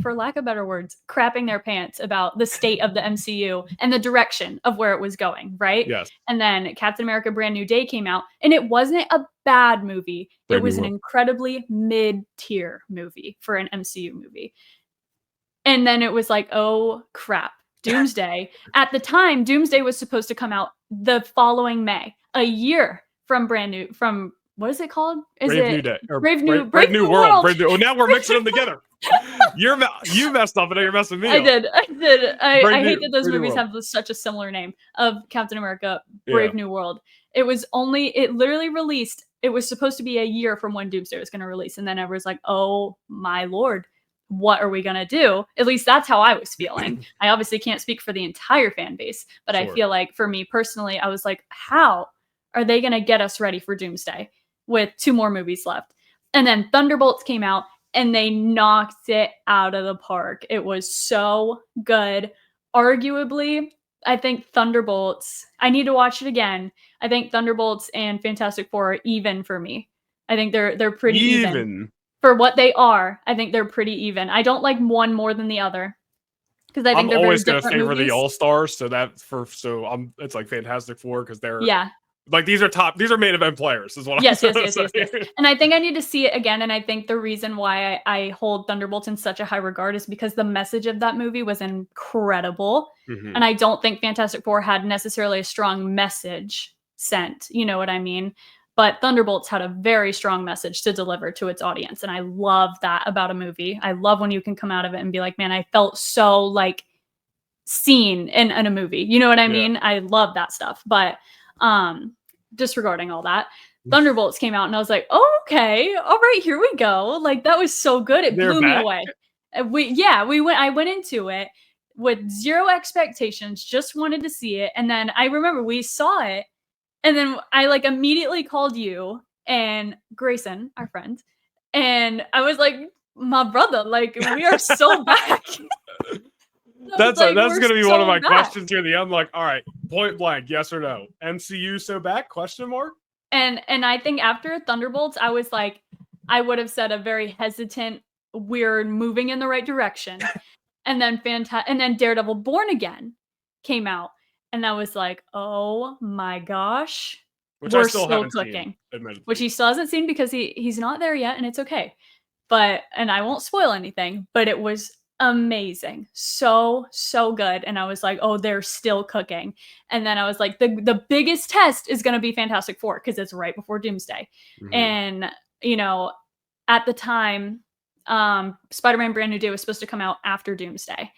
for lack of better words, crapping their pants about the state of the MCU and the direction of where it was going, right? Yes. And then Captain America Brand New Day came out, and it wasn't a bad movie. It was an incredibly mid-tier movie for an MCU movie. And then it was like, oh, crap, Doomsday. At the time, Doomsday was supposed to come out the following May, a year from what is it called? Brave New Day. Brave New World. Oh, now we're mixing them together. You messed up, and now you're messing me up. I did. I hate that those movies have such a similar name of Captain America, Brave New World. It literally released. It was supposed to be a year from when Doomsday was going to release. And then everyone's like, oh my Lord, what are we going to do? At least that's how I was feeling. I obviously can't speak for the entire fan base, but I feel like for me personally, I was like, how are they going to get us ready for Doomsday with 2 more movies left? And then Thunderbolts came out, and they knocked it out of the park. It was so good. Arguably, I think Thunderbolts, I need to watch it again. I think Thunderbolts and Fantastic Four are even for me. I think they're pretty even. For what they are, I think they're pretty even. I don't like one more than the other, because I think they're always very going to different favor movies. the All-Stars, it's like Fantastic Four, because they're Like these are main event players, is what I'm Yes. saying. And I think I need to see it again. And I think the reason why I hold Thunderbolts in such a high regard is because the message of that movie was incredible. Mhm. And I don't think Fantastic Four had necessarily a strong message sent. You know what I mean? But Thunderbolts had a very strong message to deliver to its audience. And I love that about a movie. I love when you can come out of it and be like, man, I felt so like seen in a movie. You know what I mean? I love that stuff. But disregarding all that, Thunderbolts came out and I was like, oh, okay, all right, here we go. Like that was so good. It blew me away. I went into it with zero expectations, just wanted to see it. And then I remember we saw it, and then I like immediately called you and Grayson, our friend, and I was like, my brother, like we are so back. That's gonna be one of my questions here at the end. Like, all right, point blank, yes or no? MCU so back? Question mark. And I think after Thunderbolts, I was like, I would have said a very hesitant, we're moving in the right direction. And then Daredevil Born Again came out, and I was like, oh my gosh, which I still haven't clicking. Seen, which he still hasn't seen because he's not there yet, and it's okay. And I won't spoil anything, but it was amazing, so good. And I was like, oh, they're still cooking. And then I was like, the biggest test is going to be Fantastic Four because it's right before Doomsday. Mm-hmm. And you know, at the time, Spider-Man Brand New Day was supposed to come out after Doomsday,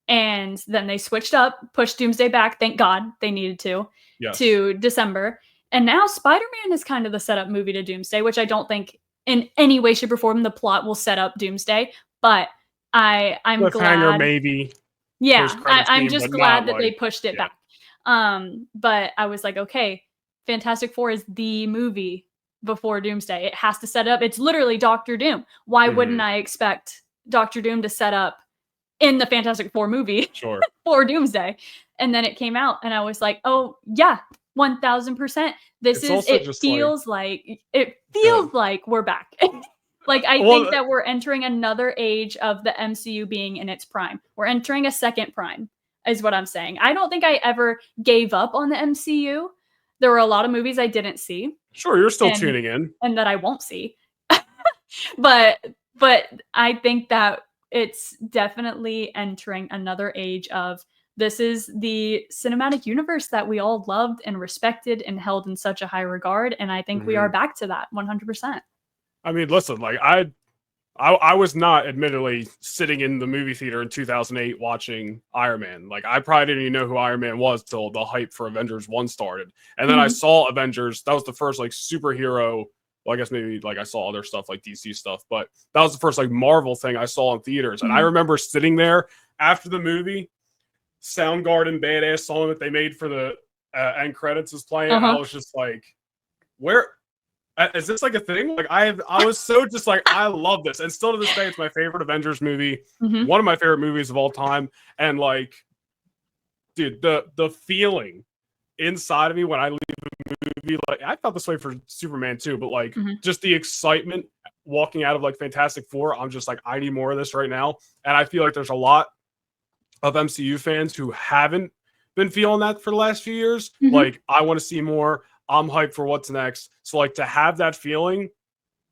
and then they switched up, pushed Doomsday back, thank God they needed to December. And now Spider-Man is kind of the setup movie to Doomsday, which I don't think in any way, shape, or form the plot will set up Doomsday, but I'm glad. Maybe. Yeah, I'm just glad that they pushed it back. But I was like, okay, Fantastic Four is the movie before Doomsday. It has to set up. It's literally Doctor Doom. Why wouldn't I expect Doctor Doom to set up in the Fantastic Four movie for Doomsday? And then it came out, and I was like, oh yeah, 1000%. It feels like we're back. Like, I think that we're entering another age of the MCU being in its prime. We're entering a second prime, is what I'm saying. I don't think I ever gave up on the MCU. There were a lot of movies I didn't see. Sure, you're still tuning in. And that I won't see. But I think that it's definitely entering another age of, this is the cinematic universe that we all loved and respected and held in such a high regard. And I think we are back to that 100%. I mean, listen, like I was not admittedly sitting in the movie theater in 2008 watching Iron Man. Like I probably didn't even know who Iron Man was till the hype for Avengers 1 started. And then I saw Avengers. That was the first like superhero. Well, I guess maybe like I saw other stuff like DC stuff, but that was the first like Marvel thing I saw in theaters. And I remember sitting there after the movie, Soundgarden badass song that they made for the end credits is playing. And I was just like, where is this like a thing? Like I was so just like, I love this. And still to this day, it's my favorite Avengers movie. One of my favorite movies of all time. And like, dude, the feeling inside of me when I leave a movie, like I felt this way for Superman too, but like just the excitement walking out of like Fantastic Four, I'm just like, I need more of this right now. And I feel like there's a lot of MCU fans who haven't been feeling that for the last few years. Like, I want to see more. I'm hyped for what's next. So like to have that feeling,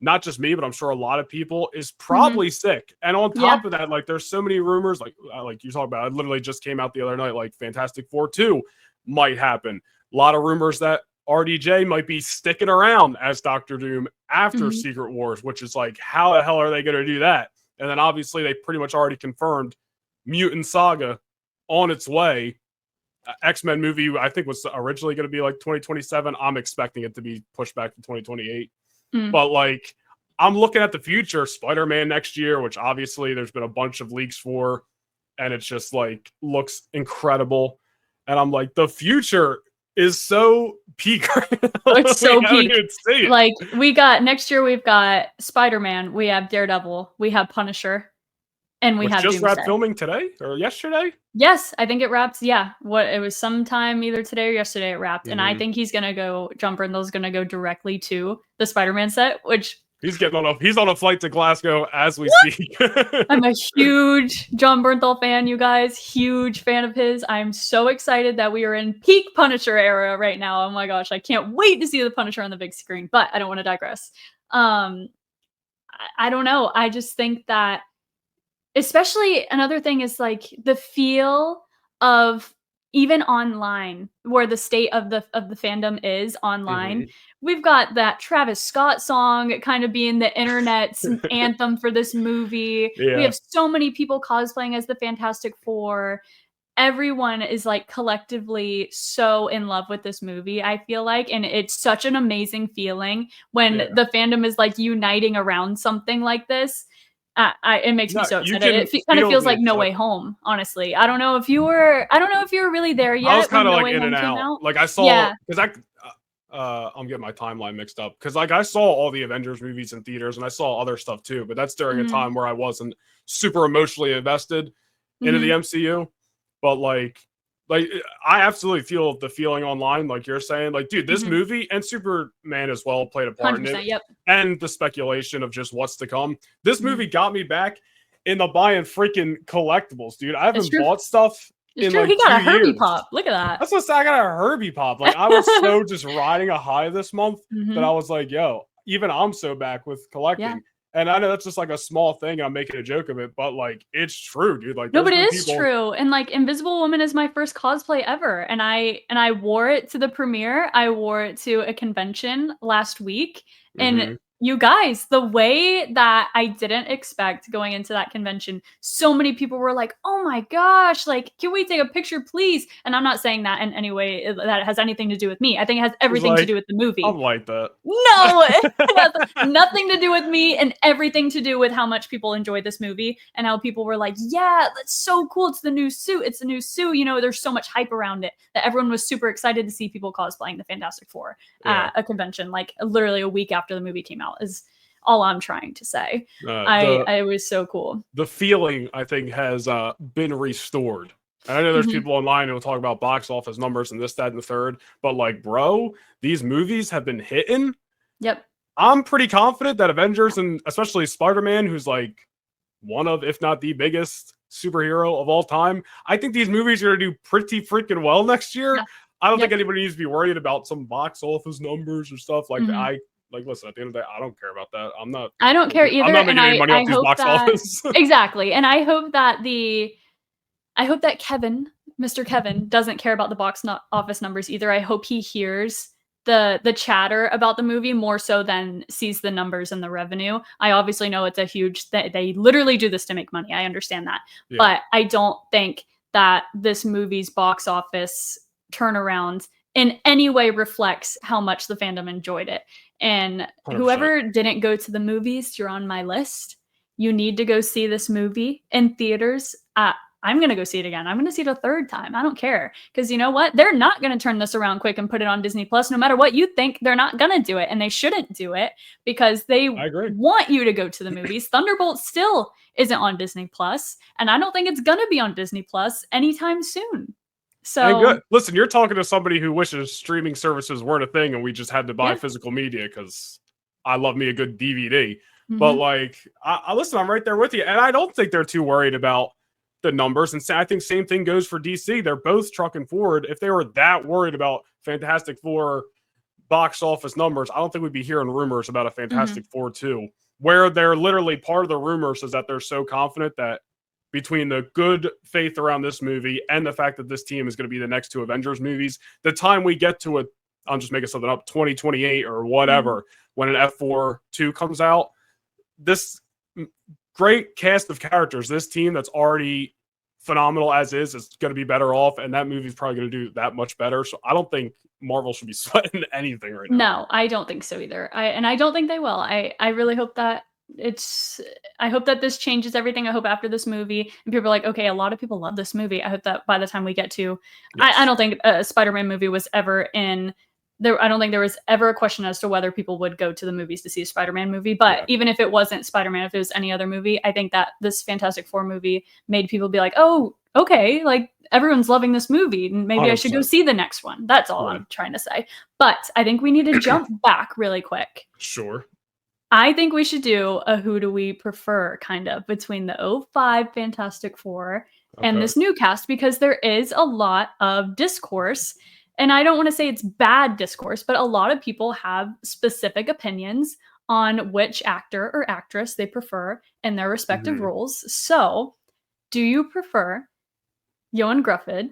not just me, but I'm sure a lot of people, is probably sick. And on top of that, like there's so many rumors, like you talk about, it literally just came out the other night, like Fantastic Four 2 might happen. A lot of rumors that RDJ might be sticking around as Doctor Doom after Secret Wars, which is like, how the hell are they going to do that? And then obviously they pretty much already confirmed Mutant Saga on its way. X-Men movie, I think, was originally going to be like 2027. I'm expecting it to be pushed back to 2028. But like, I'm looking at the future, Spider-Man next year, which obviously there's been a bunch of leaks for, and it's just like looks incredible. And I'm like, the future is so peak. It's so peak. Like next year, we've got Spider-Man, we have Daredevil, we have Punisher. And we have just wrapped filming today or yesterday? Yes, I think it wrapped. Yeah, it was sometime either today or yesterday it wrapped. And I think he's going to go, John Brindle's going to go directly to the Spider-Man set, which He's on a flight to Glasgow as we speak. I'm a huge John Bernthal fan, you guys. Huge fan of his. I'm so excited that we are in peak Punisher era right now. Oh my gosh, I can't wait to see the Punisher on the big screen. But I don't want to digress. I don't know. I just think that, especially another thing is like the feel of even online, where the state of the fandom is online. Mhm. We've got that Travis Scott song kind of being the internet's anthem for this movie. We Yeah. have so many people cosplaying as the Fantastic Four. Everyone is like collectively so in love with this movie, I feel like, and it's such an amazing feeling when Yeah. the fandom is like uniting around something like this. It makes me No, so you excited. can It kind of feel feels the like No Way excitement. Home, honestly. I don't know if you were really there I was yet when kind of No like Way in Home and came out. out. Like I saw, Yeah. because I'm getting my timeline mixed up. Because like I saw all the Avengers movies in theaters, and I saw other stuff too. But that's during a Mhm. time where I wasn't super emotionally invested into the Mhm. MCU. But like I absolutely feel the feeling online, like you're saying. Like, dude, this Mhm. movie and Superman as well played a part in it, 100%. Yep. and the speculation of just what's to come. This Mhm. movie got me back into buying freaking collectibles, dude. I It's haven't true. bought stuff It's in true. like He got 2 a Herbie years. Pop. Look at that. That's what I got a Herbie Pop. Like I was so just riding a high this month that I Mhm. was like, yo, even I'm so back with collecting. Yeah. And I know that's just like a small thing, and I'm making a joke of it, but like it's true, dude. Like No, there's but it been is people. true. And like Invisible Woman is my first cosplay ever. And I wore it to the premiere. I wore it to a convention last week. And Mhm. you guys, the way that I didn't expect going into that convention, so many people were like, "Oh my gosh, like, can we take a picture, please?" And I'm not saying that in any way that it has anything to do with me. I think it has I was everything to like, do with the movie. I'm like that. No, it has nothing to do with me and everything to do with how much people enjoyed this movie and how people were like, yeah, that's so cool. It's the new suit. It's the new suit. You know, there's so much hype around it that everyone was super excited to see people cosplaying the Fantastic Four Yeah. at a convention, like literally a week after the movie came out, is all I'm trying to say. The I was so cool. the feeling I think has been restored. And I know there's Mhm. people online who will talk about box office numbers and this, that, and the third, but like, bro, these movies have been hitting. Yep. I'm pretty confident that Avengers and especially Spider-Man, who's like one of, if not the biggest superhero of all time, I think these movies are going to do pretty freaking well next year. Yeah. I don't Yep. think anybody needs to be worried about some box office numbers or stuff like that. Mhm. Listen, at the end of the day, I don't care about that. I don't care either, I'm not and making any money I off these hope box that office. exactly, and I hope that Kevin, Mr. Kevin, doesn't care about the office numbers either. I hope he hears the chatter about the movie more so than sees the numbers and the revenue. I obviously know it's a huge they literally do this to make money. I understand that. Yeah. But I don't think that this movie's box office turnaround in any way reflects how much the fandom enjoyed it. And 100%. whoever didn't go to the movies, you're on my list. You need to go see this movie in theaters. I'm going to go see it again. I'm going to see it a third time. I don't care. Because you know what? They're not going to turn this around quick and put it on Disney Plus. No matter what you think, they're not going to do it. And they shouldn't do it because they I agree. want you to go to the movies. Thunderbolt still isn't on Disney Plus. And I don't think it's going to be on Disney Plus anytime soon. So, and good. Listen, you're talking to somebody who wishes streaming services weren't a thing and we just had to buy Yeah. physical media because I love me a good DVD. Mhm. But like, I listen, I'm right there with you. And I don't think they're too worried about the numbers. And I think same thing goes for DC. They're both trucking forward. If they were that worried about Fantastic Four box office numbers, I don't think we'd be hearing rumors about a Fantastic Four 2, where they're literally part of the rumors is that they're so confident that between the good faith around this movie and the fact that this team is going to be the next two Avengers movies, the time we get to it, I'm just making something up, 2028 or whatever, when an F4 2 comes out, this great cast of characters, this team that's already phenomenal as is going to be better off, and that movie's probably going to do that much better. So I don't think Marvel should be sweating anything right now. No, I don't think so either. I don't think they will. I really hope that I hope that this changes everything. I hope after this movie, and people are like, okay, a lot of people love this movie. I hope that by the time we get to, Yes. I don't think a Spider-Man movie was ever in there. I don't think there was ever a question as to whether people would go to the movies to see a Spider-Man movie. But even if it wasn't Spider-Man, if it was any other movie, I think that this Fantastic Four movie made people be like, oh, okay, like everyone's loving this movie, and maybe I should go 100%. see the next one. That's all Right. I'm trying to say. But I think we need to jump back really quick. Sure. I think we should do a who do we prefer kind of between the '05 Fantastic Four and Okay. this new cast, because there is a lot of discourse. And I don't want to say it's bad discourse, but a lot of people have specific opinions on which actor or actress they prefer in their respective roles. So, do you prefer Johan Gruffud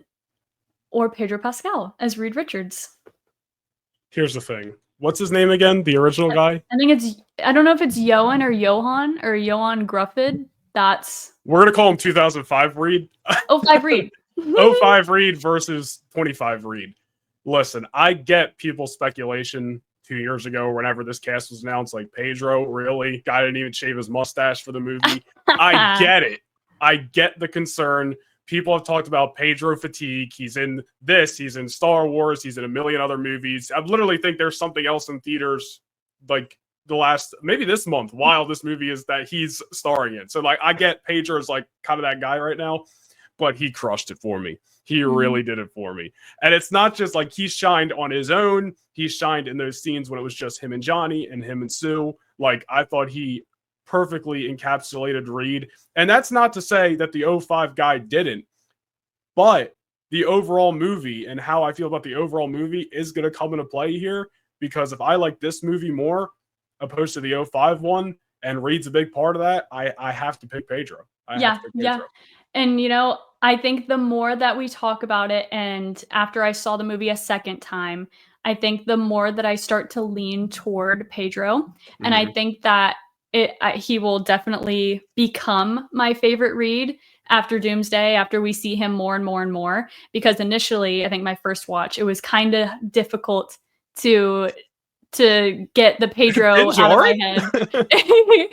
or Pedro Pascal as Reed Richards? Here's the thing. What's his name again? The original guy? I don't know if it's Johan or Johan Gruffud. We're going to call him 2005 Reed. 05 Reed. 05 Reed versus 25 Reed. Listen, I get people's speculation 2 years ago, whenever this cast was announced, like, Pedro, really? Guy didn't even shave his mustache for the movie. I get it. I get the concern. People have talked about Pedro fatigue. He's in this. He's in Star Wars. He's in a million other movies. I literally think there's something else in theaters, like, maybe this month, while this movie is that he's starring in. So, like, I get Pedro's, like, kind of that guy right now, but he crushed it for me. He really did it for me. And it's not just like he shined on his own. He shined in those scenes when it was just him and Johnny and him and Sue. Like, I thought he perfectly encapsulated Reed. And that's not to say that the 05 guy didn't, but the overall movie and how I feel about the overall movie is going to come into play here, because if I like this movie more opposed to the 05 one, and Reed's a big part of that, I have to pick Pedro. Yeah. And, you know, I think the more that we talk about it, and after I saw the movie a second time, I think the more that I start to lean toward Pedro. And I think that he will definitely become my favorite Reed after Doomsday, after we see him more and more and more. Because initially, I think my first watch, it was kind of difficult to get the Pedro out of my head.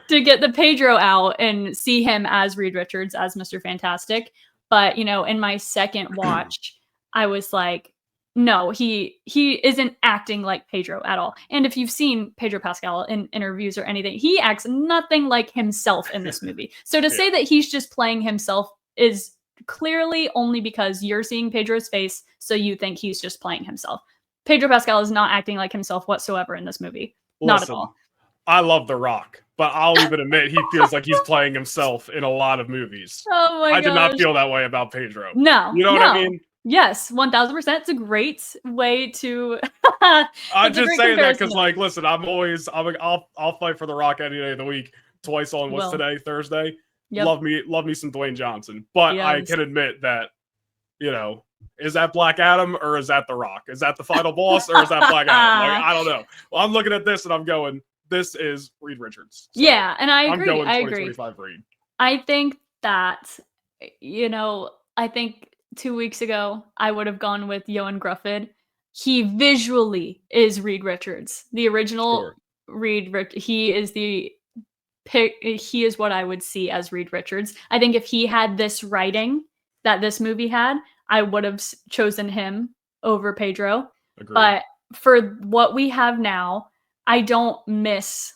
To get the Pedro out and see him as Reed Richards, as Mr. Fantastic. But, you know, in my second watch, I was like, no, he isn't acting like Pedro at all. And if you've seen Pedro Pascal in interviews or anything, he acts nothing like himself in this movie. So to say that he's just playing himself is clearly only because you're seeing Pedro's face, so you think he's just playing himself. Pedro Pascal is not acting like himself whatsoever in this movie. Not at all. I love The Rock, but I'll even admit he feels like he's playing himself in a lot of movies. Oh my gosh. I did not feel that way about Pedro. No. You know what I mean? Yes, 1000%. It's a great way to. I'm just saying that because, like, listen, I'll fight for The Rock any day of the week. Twice on what's today, Thursday. Yep. Love me some Dwayne Johnson, but I can admit that, you know, is that Black Adam or is that The Rock? Is that the final boss or is that Black Adam? Like, I don't know. Well, I'm looking at this and I'm going, this is Reed Richards. So yeah, and I agree. I'm going 2025 Reed. I think that, you know, I think 2 weeks ago I would have gone with Johan Gruffud. He visually is Reed Richards. The original Reed. He is the pick. He is what I would see as Reed Richards. I think if he had this writing that this movie had, I would have chosen him over Pedro. Agreed. But for what we have now, I don't miss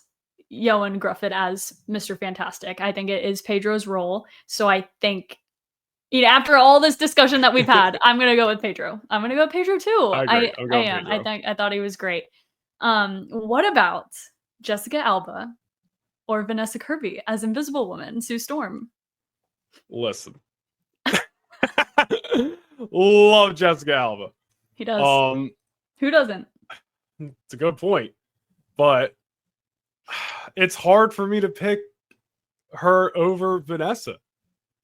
Johan Gruffud as Mr. Fantastic. I think it is Pedro's role. So I think, you know, after all this discussion that we've had, I'm going to go with Pedro. I'm going to go with Pedro too. I am. Pedro. I thought he was great. What about Jessica Alba or Vanessa Kirby as Invisible Woman, Sue Storm? Listen. Love Jessica Alba. He does. Who doesn't? It's a good point. But it's hard for me to pick her over Vanessa.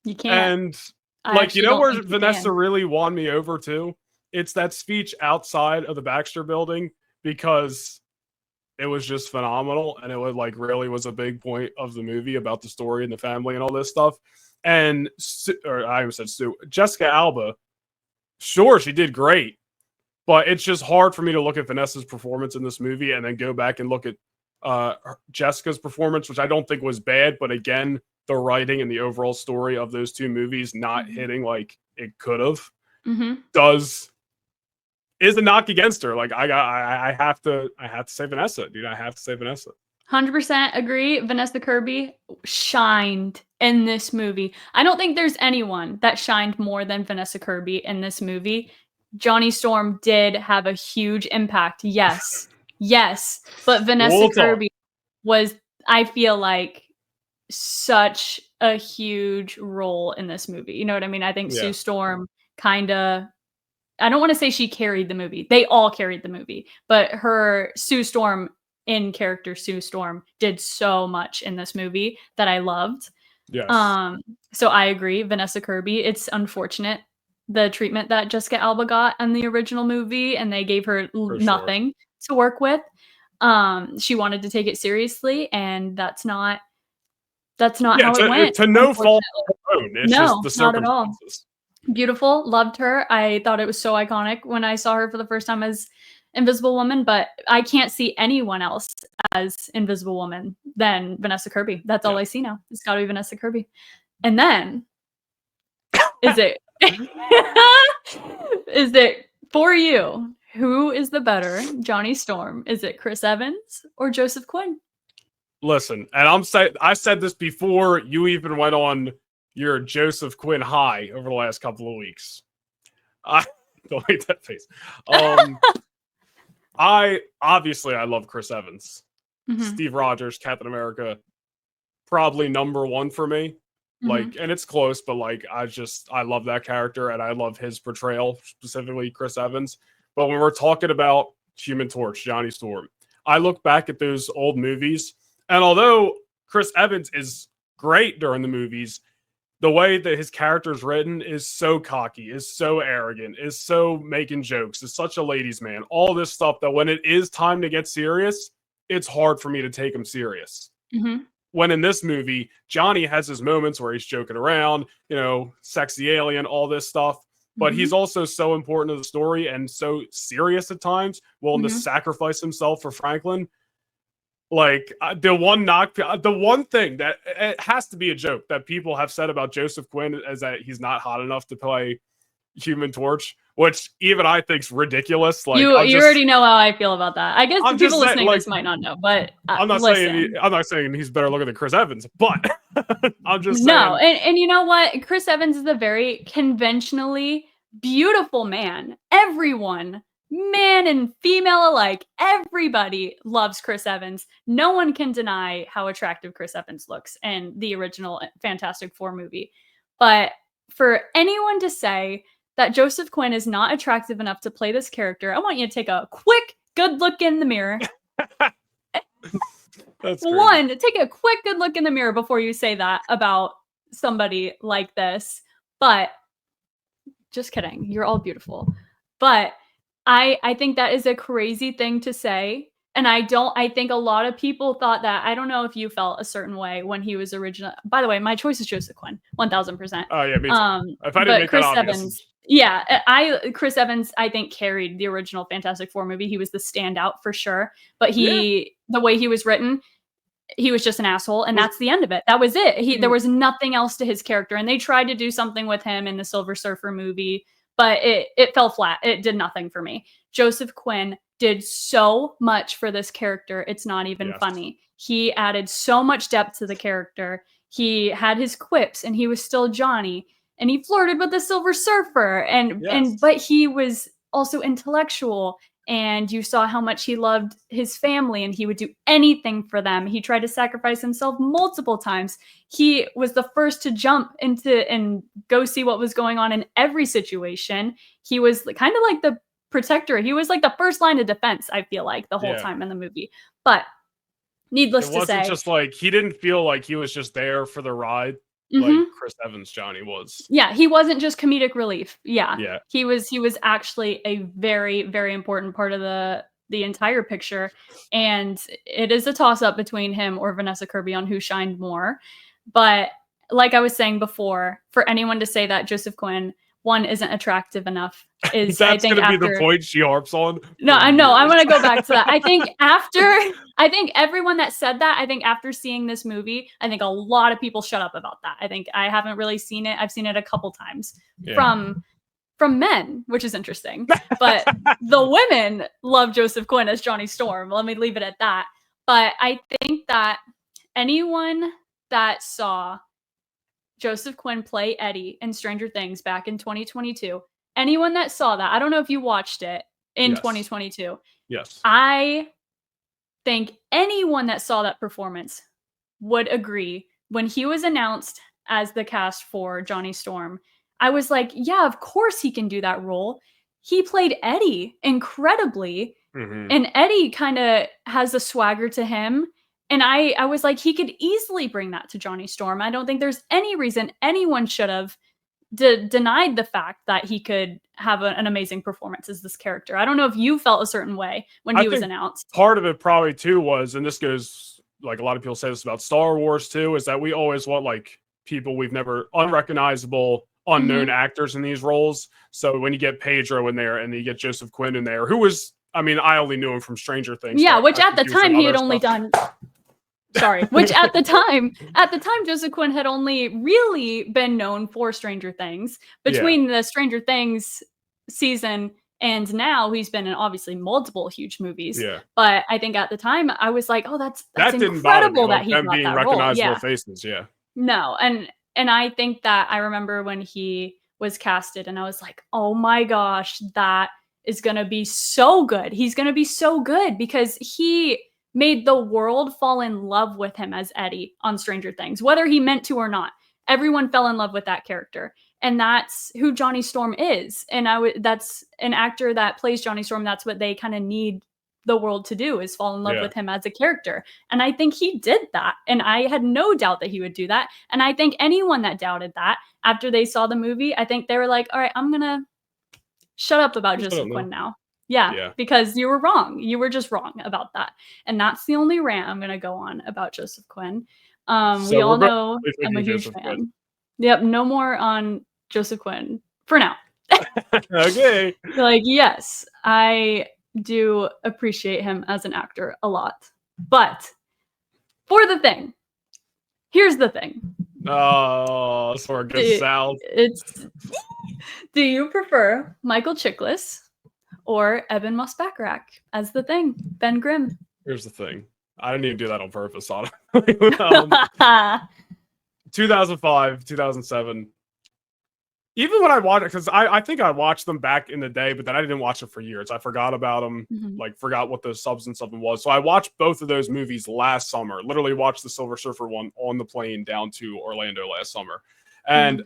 You can't. And, like, you know where Vanessa really won me over to? It's that speech outside of the Baxter building, because it was just phenomenal. And it was, like, really was a big point of the movie about the story and the family and all this stuff. And, I almost said Sue. Jessica Alba, sure, she did great. But it's just hard for me to look at Vanessa's performance in this movie and then go back and look at Jessica's performance, which I don't think was bad. But again, the writing and the overall story of those two movies not hitting like it could have is a knock against her. Like, I have to say Vanessa, dude. I have to say Vanessa. 100% agree. Vanessa Kirby shined in this movie. I don't think there's anyone that shined more than Vanessa Kirby in this movie. Johnny Storm did have a huge impact. Yes. But Vanessa Kirby was, I feel like, such a huge role in this movie. You know what I mean? I think Sue Storm kinda, I don't want to say she carried the movie. They all carried the movie, but her Sue Storm in character, Sue Storm, did so much in this movie that I loved. Yes. So I agree, Vanessa Kirby. It's unfortunate the treatment that Jessica Alba got in the original movie, and they gave her nothing to work with. She wanted to take it seriously, and that's not how it went. To no fault of her own. It's just the not at all. circumstances. Beautiful, loved her. I thought it was so iconic when I saw her for the first time as Invisible Woman, but I can't see anyone else as Invisible Woman than Vanessa Kirby. That's all I see now. It's got to be Vanessa Kirby. And then, is it for you? Who is the better Johnny Storm? Is it Chris Evans or Joseph Quinn? Listen, and I said this before you even went on your Joseph Quinn high over the last couple of weeks. I don't hate that face. I love Chris Evans. Steve Rogers, Captain America, probably number one for me. Like, and it's close, but like, I love that character and I love his portrayal, specifically Chris Evans. But when we're talking about Human Torch, Johnny Storm, I look back at those old movies, and although Chris Evans is great during the movies, the way that his character is written is so cocky, is so arrogant, is so making jokes, is such a ladies' man. All this stuff that when it is time to get serious, it's hard for me to take him serious. When in this movie, Johnny has his moments where he's joking around, sexy alien, all this stuff. But he's also so important to the story and so serious at times, willing to sacrifice himself for Franklin. Like, the one thing that it has to be a joke that people have said about Joseph Quinn is that he's not hot enough to play Human Torch, which even I think's ridiculous. Like, you already know how I feel about that. I guess the people listening to this might not know, but I'm not saying he's better looking than Chris Evans, but I'm just saying. No, and you know what? Chris Evans is a very conventionally beautiful man. Everyone, man and female alike, everybody loves Chris Evans. No one can deny how attractive Chris Evans looks in the original Fantastic Four movie. But for anyone to say that Joseph Quinn is not attractive enough to play this character, I want you to take a quick, good look in the mirror. That's take a quick, good look in the mirror before you say that about somebody like this. But just kidding. You're all beautiful. But I think that is a crazy thing to say. And I think a lot of people thought that. I don't know if you felt a certain way when he was original. By the way, my choice is Joseph Quinn, 1000%. Oh yeah, me too. If I didn't make Chris that obvious. Evans, Chris Evans, I think, carried the original Fantastic Four movie. He was the standout for sure. But the way he was written, he was just an asshole, and that's the end of it. That was it. There was nothing else to his character, and they tried to do something with him in the Silver Surfer movie, but it fell flat. It did nothing for me. Joseph Quinn did so much for this character. It's not even funny. He added so much depth to the character. He had his quips, and he was still Johnny, and he flirted with the Silver Surfer, but he was also intellectual. And you saw how much he loved his family and he would do anything for them. He tried to sacrifice himself multiple times. He was the first to jump into and go see what was going on in every situation. He was kind of like the protector. He was like the first line of defense, I feel like, the whole time in the movie. But needless to say, it wasn't just like he didn't feel like he was just there for the ride. Like Chris Evans Johnny was. Yeah, he wasn't just comedic relief. Yeah. He was actually a very, very important part of the entire picture. And it is a toss-up between him or Vanessa Kirby on who shined more. But like I was saying before, for anyone to say that Joseph Quinn, one, isn't attractive enough is that's going to be the point she harps on. No, I know. I want to go back to that. I think everyone that said that, I think after seeing this movie, I think a lot of people shut up about that. I think I haven't really seen it. I've seen it a couple times from men, which is interesting. But the women love Joseph Quinn as Johnny Storm. Let me leave it at that. But I think that anyone that saw Joseph Quinn play Eddie in Stranger Things back in 2022. Anyone that saw that, I don't know if you watched it in 2022. Yes. I think anyone that saw that performance would agree when he was announced as the cast for Johnny Storm. I was like, yeah, of course he can do that role. He played Eddie incredibly, and Eddie kind of has a swagger to him. And I was like, he could easily bring that to Johnny Storm. I don't think there's any reason anyone should have denied the fact that he could have an amazing performance as this character. I don't know if you felt a certain way when he was announced. Part of it probably too was, and this goes, like, a lot of people say this about Star Wars too, is that we always want like people we've never, unrecognizable, unknown actors in these roles. So when you get Pedro in there and you get Joseph Quinn in there, who was, I mean, I only knew him from Stranger Things. Yeah, which at the time he had only done. Sorry, which at the time, Joseph Quinn had only really been known for Stranger Things. Between the Stranger Things season and now, he's been in obviously multiple huge movies. Yeah. But I think at the time, I was like, oh, that's Didn't incredible bother me, that he got being that recognizable role. Yeah. faces. Yeah. No, and I think that I remember when he was casted, and I was like, oh my gosh, that is gonna be so good. He's gonna be so good because he made the world fall in love with him as Eddie on Stranger Things, whether he meant to or not. Everyone fell in love with that character. And that's who Johnny Storm is. And that's an actor that plays Johnny Storm. That's what they kind of need the world to do, is fall in love with him as a character. And I think he did that. And I had no doubt that he would do that. And I think anyone that doubted that after they saw the movie, I think they were like, all right, I'm going to shut up about Joseph Quinn now. Yeah, because you were wrong. You were just wrong about that. And that's the only rant I'm going to go on about Joseph Quinn. We all know I'm a huge fan. Yep, no more on Joseph Quinn for now. Okay. Like, yes, I do appreciate him as an actor a lot. But for the thing, here's the thing. Oh, so we're good south. Do you prefer Michael Chiklis or Eben Moss-Bachrach as the thing, Ben Grimm? Here's the thing. I didn't even do that on purpose, honestly. 2005, 2007. Even when I watched it, because I think I watched them back in the day, but then I didn't watch it for years. I forgot about them, like forgot what the substance of them was. So I watched both of those movies last summer. Literally watched the Silver Surfer one on the plane down to Orlando last summer. And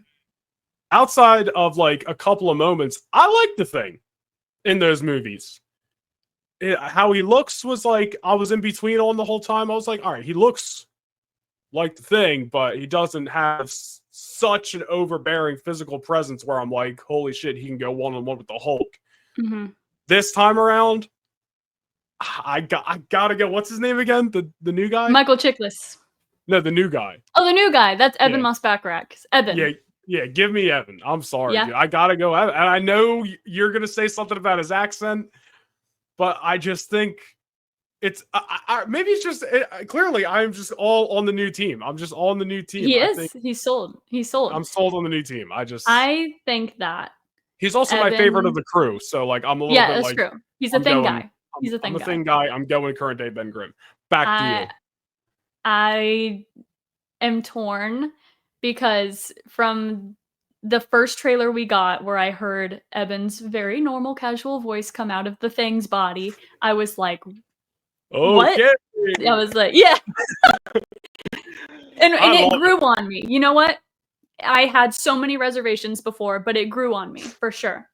outside of like a couple of moments, I liked the thing in those movies. How he looks was like, I was in between on the whole time. I was like, all right, he looks like the thing, but he doesn't have such an overbearing physical presence where I'm like, holy shit, he can go one-on-one with the Hulk. This time around, I gotta go. What's his name again? The new guy? Michael Chiklis. No, the new guy. Oh, the new guy. That's Eben Moss-Bachrach. Eben. Yeah, give me Evan. I'm sorry, dude. I gotta go. And I know you're gonna say something about his accent, but I just think it's maybe it's just clearly I'm just all on the new team. I'm just all on the new team. He is. He's sold. I'm sold on the new team. I think that he's also my favorite of the crew. So like I'm a little bit like, true. He's a thing guy. He's a thing guy. I'm going current day Ben Grimm. Back to you. I am torn because from the first trailer we got, where I heard Eben's very normal, casual voice come out of the Thing's body, I was like, what? I was like, yeah. and it grew on me. You know what? I had so many reservations before, but it grew on me for sure.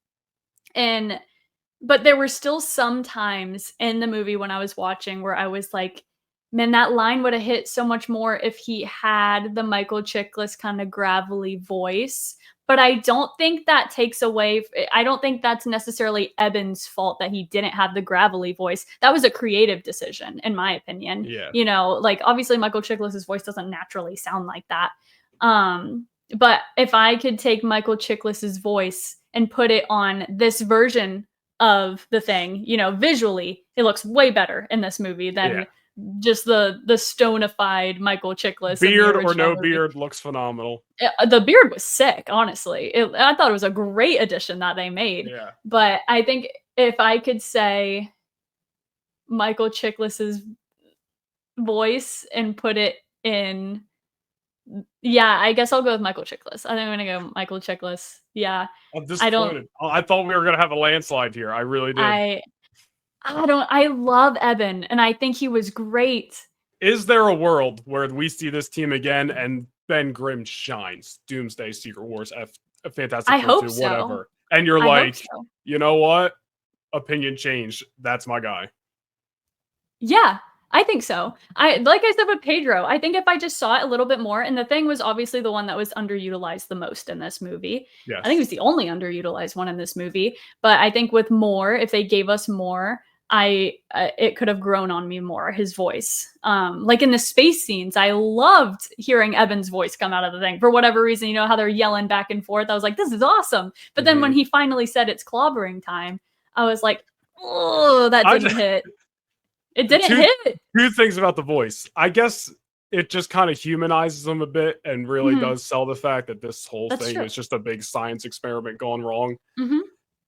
But there were still some times in the movie when I was watching where I was like, man, that line would have hit so much more if he had the Michael Chiklis kind of gravelly voice. But I don't think that takes away. I don't think that's necessarily Eben's fault that he didn't have the gravelly voice. That was a creative decision, in my opinion. Yeah. You know, like obviously Michael Chiklis' voice doesn't naturally sound like that. But if I could take Michael Chiklis' voice and put it on this version of the Thing, you know, visually, it looks way better in this movie than just the stonified Michael Chiklis. Beard or no beard looks phenomenal. The beard was sick, honestly. I thought it was a great addition that they made. Yeah. But I think if I could say Michael Chiklis' voice and put it in, I guess I'll go with Michael Chiklis. I think I'm gonna go Michael Chiklis. Yeah. I'm disappointed. I thought we were gonna have a landslide here. I really did. I love Eben, and I think he was great. Is there a world where we see this team again and Ben Grimm shines? Doomsday, Secret Wars, Fantastic I Four hope 2, so. whatever. And you're I hope like, so. you know what? Opinion change. That's my guy. Yeah, I think so. Like I said with Pedro, I think if I just saw it a little bit more, and the Thing was obviously the one that was underutilized the most in this movie. Yes. I think it was the only underutilized one in this movie. But I think with more, if they gave us more, it could have grown on me more, his voice. Like in the space scenes, I loved hearing Eben's voice come out of the Thing. For whatever reason, you know how they're yelling back and forth. I was like, this is awesome. But then when he finally said it's clobbering time, I was like, oh, that didn't hit. It didn't hit. Two things about the voice. I guess it just kind of humanizes him a bit and really does sell the fact that this whole thing is just a big science experiment gone wrong.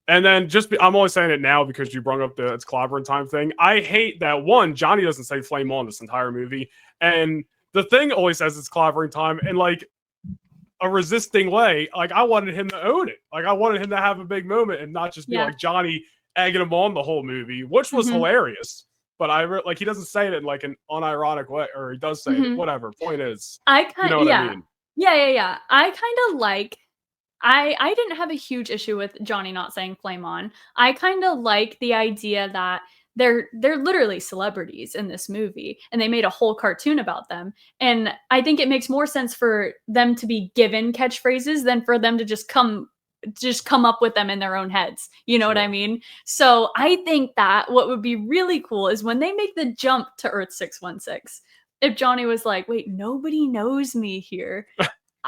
And then I'm only saying it now because you brought up the it's clobbering time thing. I hate that, one, Johnny doesn't say flame on this entire movie. And the Thing always says it's clobbering time in like a resisting way. Like, I wanted him to own it. Like, I wanted him to have a big moment and not just be like Johnny egging him on the whole movie, which was hilarious. But he doesn't say it in like an unironic way, or he does say it. Whatever. Point is, I mean? Yeah. I kind of like. I didn't have a huge issue with Johnny not saying flame on. I kind of like the idea that they're literally celebrities in this movie, and they made a whole cartoon about them. And I think it makes more sense for them to be given catchphrases than for them to just come up with them in their own heads. You know what I mean? So I think that what would be really cool is when they make the jump to Earth 616, if Johnny was like, wait, nobody knows me here.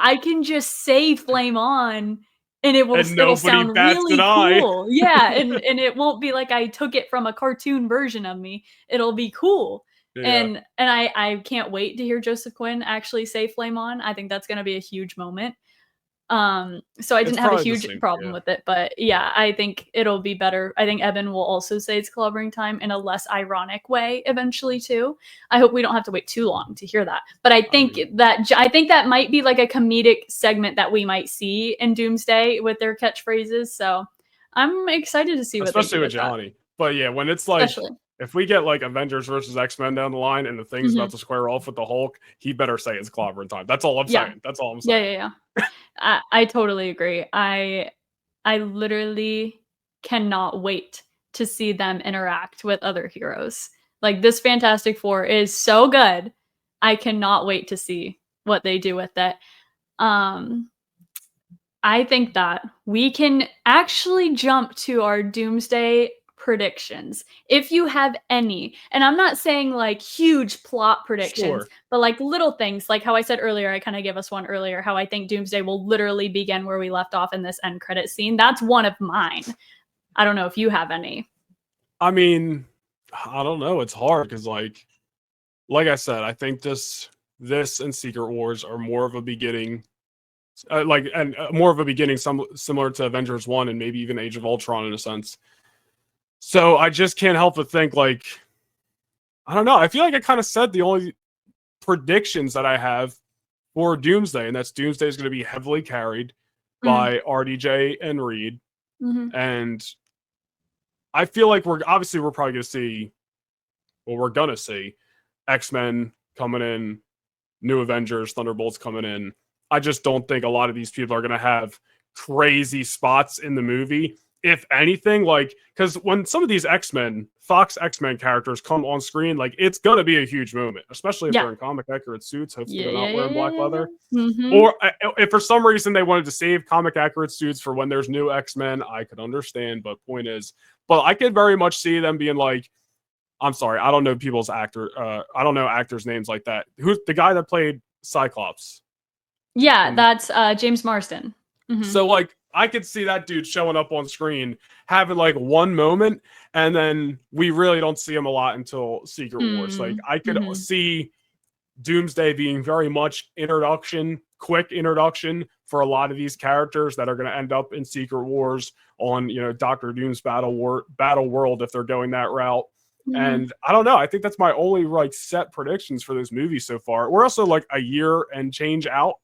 I can just say flame on and it'll sound really cool. Yeah. And it won't be like I took it from a cartoon version of me. It'll be cool. Yeah. And I can't wait to hear Joseph Quinn actually say flame on. I think that's going to be a huge moment. So I didn't have a huge problem with it, but yeah, I think it'll be better. I think Eben will also say it's clobbering time in a less ironic way eventually too. I hope we don't have to wait too long to hear that. But I think that might be like a comedic segment that we might see in Doomsday with their catchphrases. So I'm excited to see what especially with Johnny. But yeah, when it's like if we get like Avengers versus X-Men down the line and the Thing's about to square off with the Hulk, he better say it's clobbering time. That's all I'm saying. That's all I'm saying. Yeah. I totally agree. I literally cannot wait to see them interact with other heroes. Like, this Fantastic Four is so good. I cannot wait to see what they do with it. I think that we can actually jump to our Doomsday predictions, if you have any. And I'm not saying like huge plot predictions, but like little things, like how I said earlier, I kind of gave us one earlier, how I think Doomsday will literally begin where we left off in this end credit scene. That's one of mine. I don't know if you have any. I mean, I don't know. It's hard because like I said, I think this and Secret Wars are more of a beginning, more of a beginning, similar to Avengers 1 and maybe even Age of Ultron in a sense. So I just can't help but think, like, I don't know. I feel like I kind of said the only predictions that I have for Doomsday, and that's Doomsday is going to be heavily carried by RDJ and Reed. And I feel like we're probably going to see, we're going to see X-Men coming in, New Avengers, Thunderbolts coming in. I just don't think a lot of these people are going to have crazy spots in the movie. If anything, like, because when some of these Fox X-Men characters come on screen, like, it's gonna be a huge moment, especially if they're in comic accurate suits. Hopefully they're not wearing black leather. Or if for some reason they wanted to save comic accurate suits for when there's new X-Men, I could understand. But I could very much see them being like, I'm sorry, I don't know I don't know actors' names like that. Who's the guy that played Cyclops? Yeah, that's James Marsden. So like, I could see that dude showing up on screen, having like one moment, and then we really don't see him a lot until Secret Wars. Like, I could see Doomsday being very much quick introduction for a lot of these characters that are going to end up in Secret Wars on, Doctor Doom's Battle World if they're going that route. And I don't know. I think that's my only like set predictions for this movie so far. We're also like a year and change out.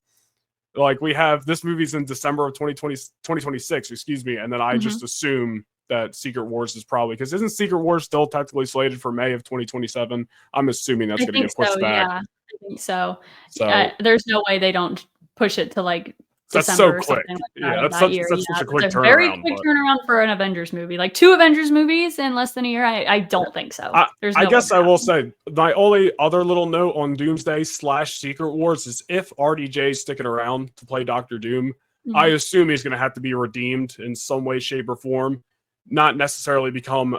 Like, we have this movie's in December of 2026, excuse me. And then I just assume that Secret Wars is probably, because isn't Secret Wars still technically slated for May of 2027? I'm assuming that's I going to think get pushed so, back. yeah. I think so. So There's no way they don't push it to like that's so December or quick. something like Yeah, that that's that year. such a quick It's a very turnaround. quick But turnaround for an Avengers movie. Like 2 Avengers movies in less than a year. I don't think so. There's no I way guess that I will happens. say my only other little note on Doomsday / Secret Wars is if RDJ is sticking around to play Doctor Doom, I Mhm. assume he's going to have to be redeemed in some way, shape, or form. Not necessarily become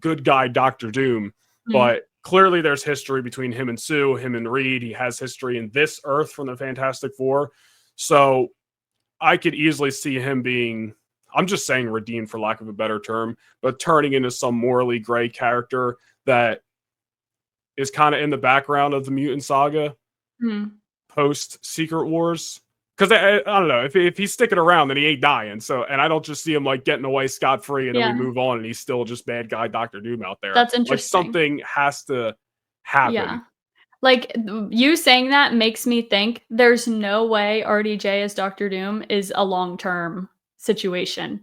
good guy Doctor Doom, Mhm. but clearly there's history between him and Sue, him and Reed. He has history in this Earth from the Fantastic Four. So I could easily see him being, I'm just saying redeemed for lack of a better term, but turning into some morally gray character that is kind of in the background of the mutant saga Mhm. post Secret Wars. Because I don't know, if he's sticking around, then he ain't dying. So, and I don't just see him like getting away scot free, and then we Yeah. move on, and he's still just bad guy Doctor Doom out there. That's Like interesting. something has to happen. Yeah. Like, you saying that makes me think there's no way RDJ as Doctor Doom is a long-term situation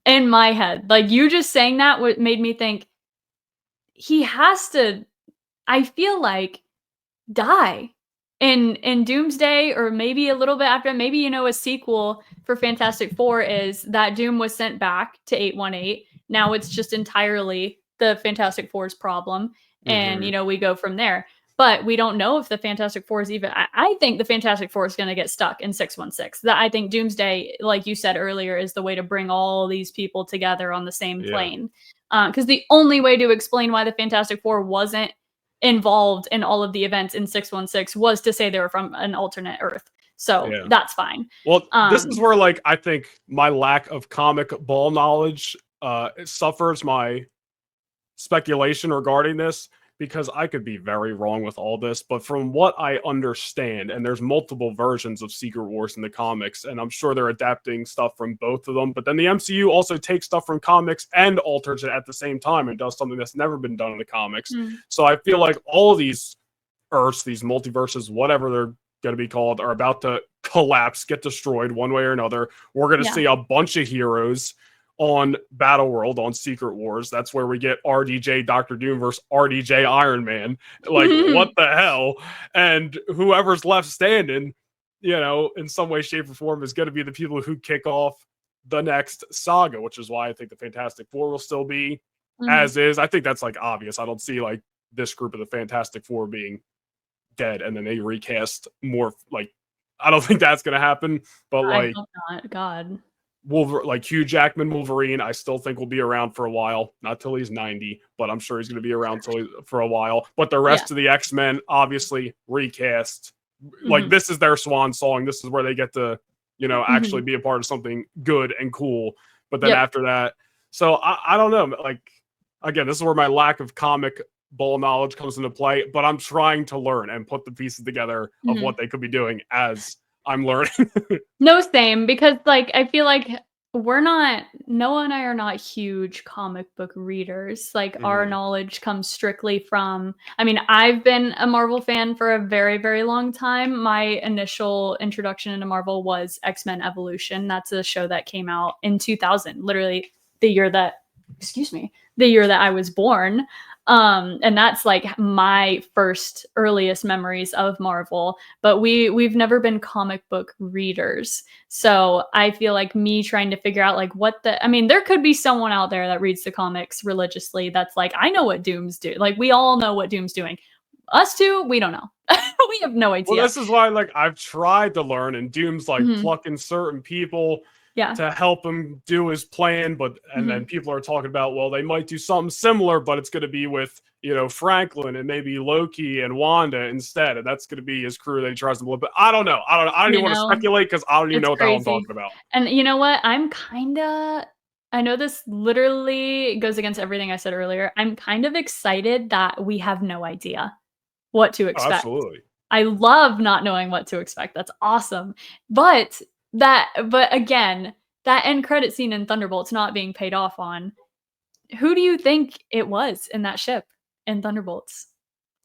in my head. Like, you just saying that made me think he has to, I feel like, die in Doomsday, or maybe a little bit after. Maybe, a sequel for Fantastic Four is that Doom was sent back to 818. Now it's just entirely the Fantastic Four's problem, and Mhm. we go from there. But we don't know if the Fantastic Four is even. I think the Fantastic Four is going to get stuck in 616. That I think Doomsday, like you said earlier, is the way to bring all these people together on the same Yeah. plane. Because the only way to explain why the Fantastic Four wasn't involved in all of the events in 616 was to say they were from an alternate Earth. So Yeah. that's fine. Well, this is where like I think my lack of comic ball knowledge suffers my speculation regarding this, because I could be very wrong with all this, but from what I understand, and there's multiple versions of Secret Wars in the comics, and I'm sure they're adapting stuff from both of them, but then the MCU also takes stuff from comics and alters it at the same time and does something that's never been done in the comics. So I feel like all of these Earths, these multiverses, whatever they're going to be called, are about to collapse, get destroyed one way or another. We're going to see a bunch of heroes on Battleworld, on Secret Wars. That's where we get RDJ Doctor Doom versus RDJ Iron Man. Like, what the hell? And whoever's left standing, in some way, shape, or form, is going to be the people who kick off the next saga, which is why I think the Fantastic Four will still be as is. I think that's like obvious. I don't see like this group of the Fantastic Four being dead and then they recast more. Like, I don't think that's going to happen. But I like, hope not. God. like Hugh Jackman Wolverine, I still think will be around for a while. Not till he's 90, but I'm sure he's going to be around for a while. But the rest of the X-Men, obviously recast. Like, this is their swan song. This is where they get to, actually be a part of something good and cool. But then after that, so I don't know. Like, again, this is where my lack of comic ball knowledge comes into play. But I'm trying to learn and put the pieces together of what they could be doing as I'm learning. No, same, because like I feel like Noah and I are not huge comic book readers. Like our knowledge comes strictly from, I've been a Marvel fan for a very, very long time. My initial introduction into Marvel was X-Men Evolution. That's a show that came out in 2000, literally the year that I was born. And that's like my first earliest memories of Marvel, but we've never been comic book readers. So I feel like me trying to figure out like there could be someone out there that reads the comics religiously that's like, I know what Doom's do. Like, we all know what Doom's doing. Us two, we don't know. We have no idea. Well, this is why, like, I've tried to learn, and Doom's like plucking certain people to help him do his plan, and then people are talking about, well, they might do something similar, but it's going to be with Franklin and maybe Loki and Wanda instead, and that's going to be his crew that he tries to blow. But I don't know. I don't even want to speculate because I don't even know what the hell I'm talking about. And you know what? I know this literally goes against everything I said earlier. I'm kind of excited that we have no idea what to expect. Oh, absolutely. I love not knowing what to expect. That's awesome. But again, that end credit scene in Thunderbolts not being paid off on, who do you think it was in that ship in Thunderbolts?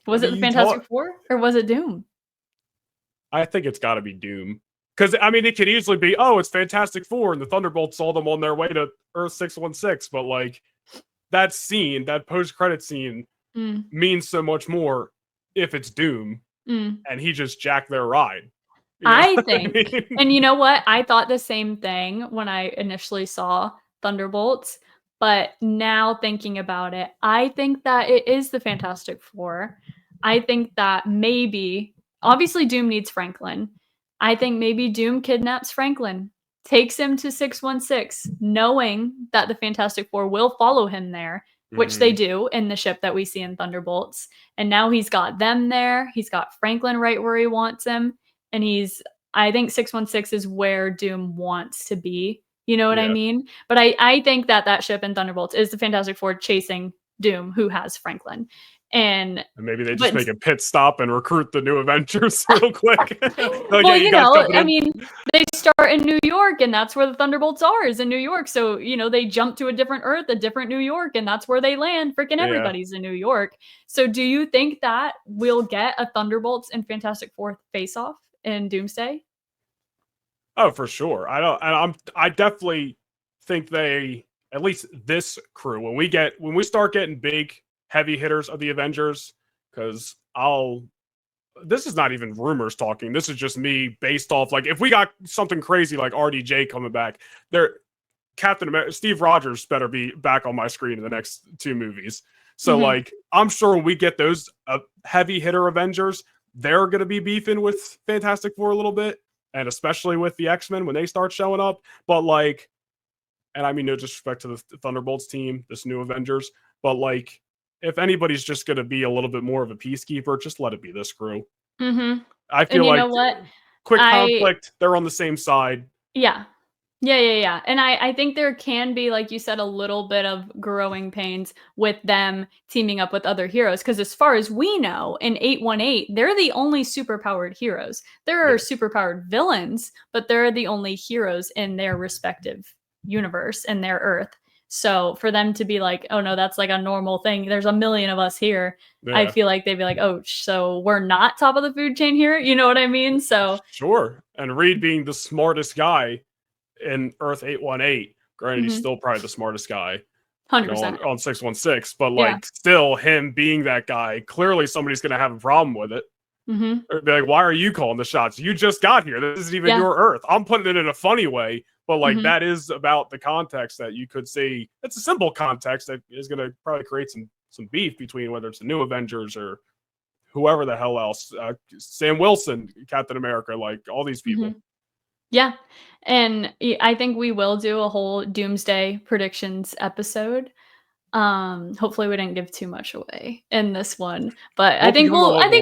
Was it the Fantastic Four or was it Doom? I think it's got to be Doom. Because, I mean, it could easily be, oh, it's Fantastic Four, and the Thunderbolts saw them on their way to Earth 616. But, like, that scene, that post-credit scene, means so much more if it's Doom, and he just jacked their ride. I think, and you know what? I thought the same thing when I initially saw Thunderbolts, but now thinking about it, I think that it is the Fantastic Four. I think that maybe, obviously, Doom needs Franklin. I think maybe Doom kidnaps Franklin, takes him to 616, knowing that the Fantastic Four will follow him there, which they do in the ship that we see in Thunderbolts. And now he's got them there. He's got Franklin right where he wants him. And I think 616 is where Doom wants to be. You know what I mean? But I think that ship in Thunderbolts is the Fantastic Four chasing Doom, who has Franklin. And maybe they just make a pit stop and recruit the new Avengers real quick. Well, you know, I mean, they start in New York, and that's where the Thunderbolts are, is in New York. So, you know, they jump to a different Earth, a different New York, and that's where they land. Freaking everybody's in New York. So do you think that we'll get a Thunderbolts and Fantastic Four face-off in Doomsday? Oh, for sure. I definitely think they, at least this crew, when we start getting big heavy hitters of the Avengers, because this is not even rumors talking. This is just me based off, like, if we got something crazy like RDJ coming back, Captain America, Steve Rogers better be back on my screen in the next 2 movies. So, like, I'm sure when we get those heavy hitter Avengers, they're going to be beefing with Fantastic Four a little bit, and especially with the X-Men when they start showing up. But, like, and I mean no disrespect to the Thunderbolts team, this new Avengers, but, like, if anybody's just going to be a little bit more of a peacekeeper, just let it be this crew. I feel like, know what? Quick conflict, they're on the same side. Yeah. And I think there can be, like you said, a little bit of growing pains with them teaming up with other heroes. Because as far as we know, in 818, they're the only superpowered heroes. There are superpowered villains, but they're the only heroes in their respective universe and their Earth. So for them to be like, oh no, that's like a normal thing, there's a million of us here. I feel like they'd be like, oh, so we're not top of the food chain here? You know what I mean? So sure. And Reed being the smartest guy in Earth 818, granted, he's still probably the smartest guy 100% on 616, but like still him being that guy, clearly somebody's going to have a problem with it. Or be like, why are you calling the shots? You just got here. This isn't even your Earth. I'm putting it in a funny way, but like that is about the context that you could see. It's a simple context that is going to probably create some beef between whether it's the new Avengers or whoever the hell else, Sam Wilson, Captain America, like all these people. Yeah. And I think we will do a whole Doomsday predictions episode. Hopefully we didn't give too much away in this one, but I think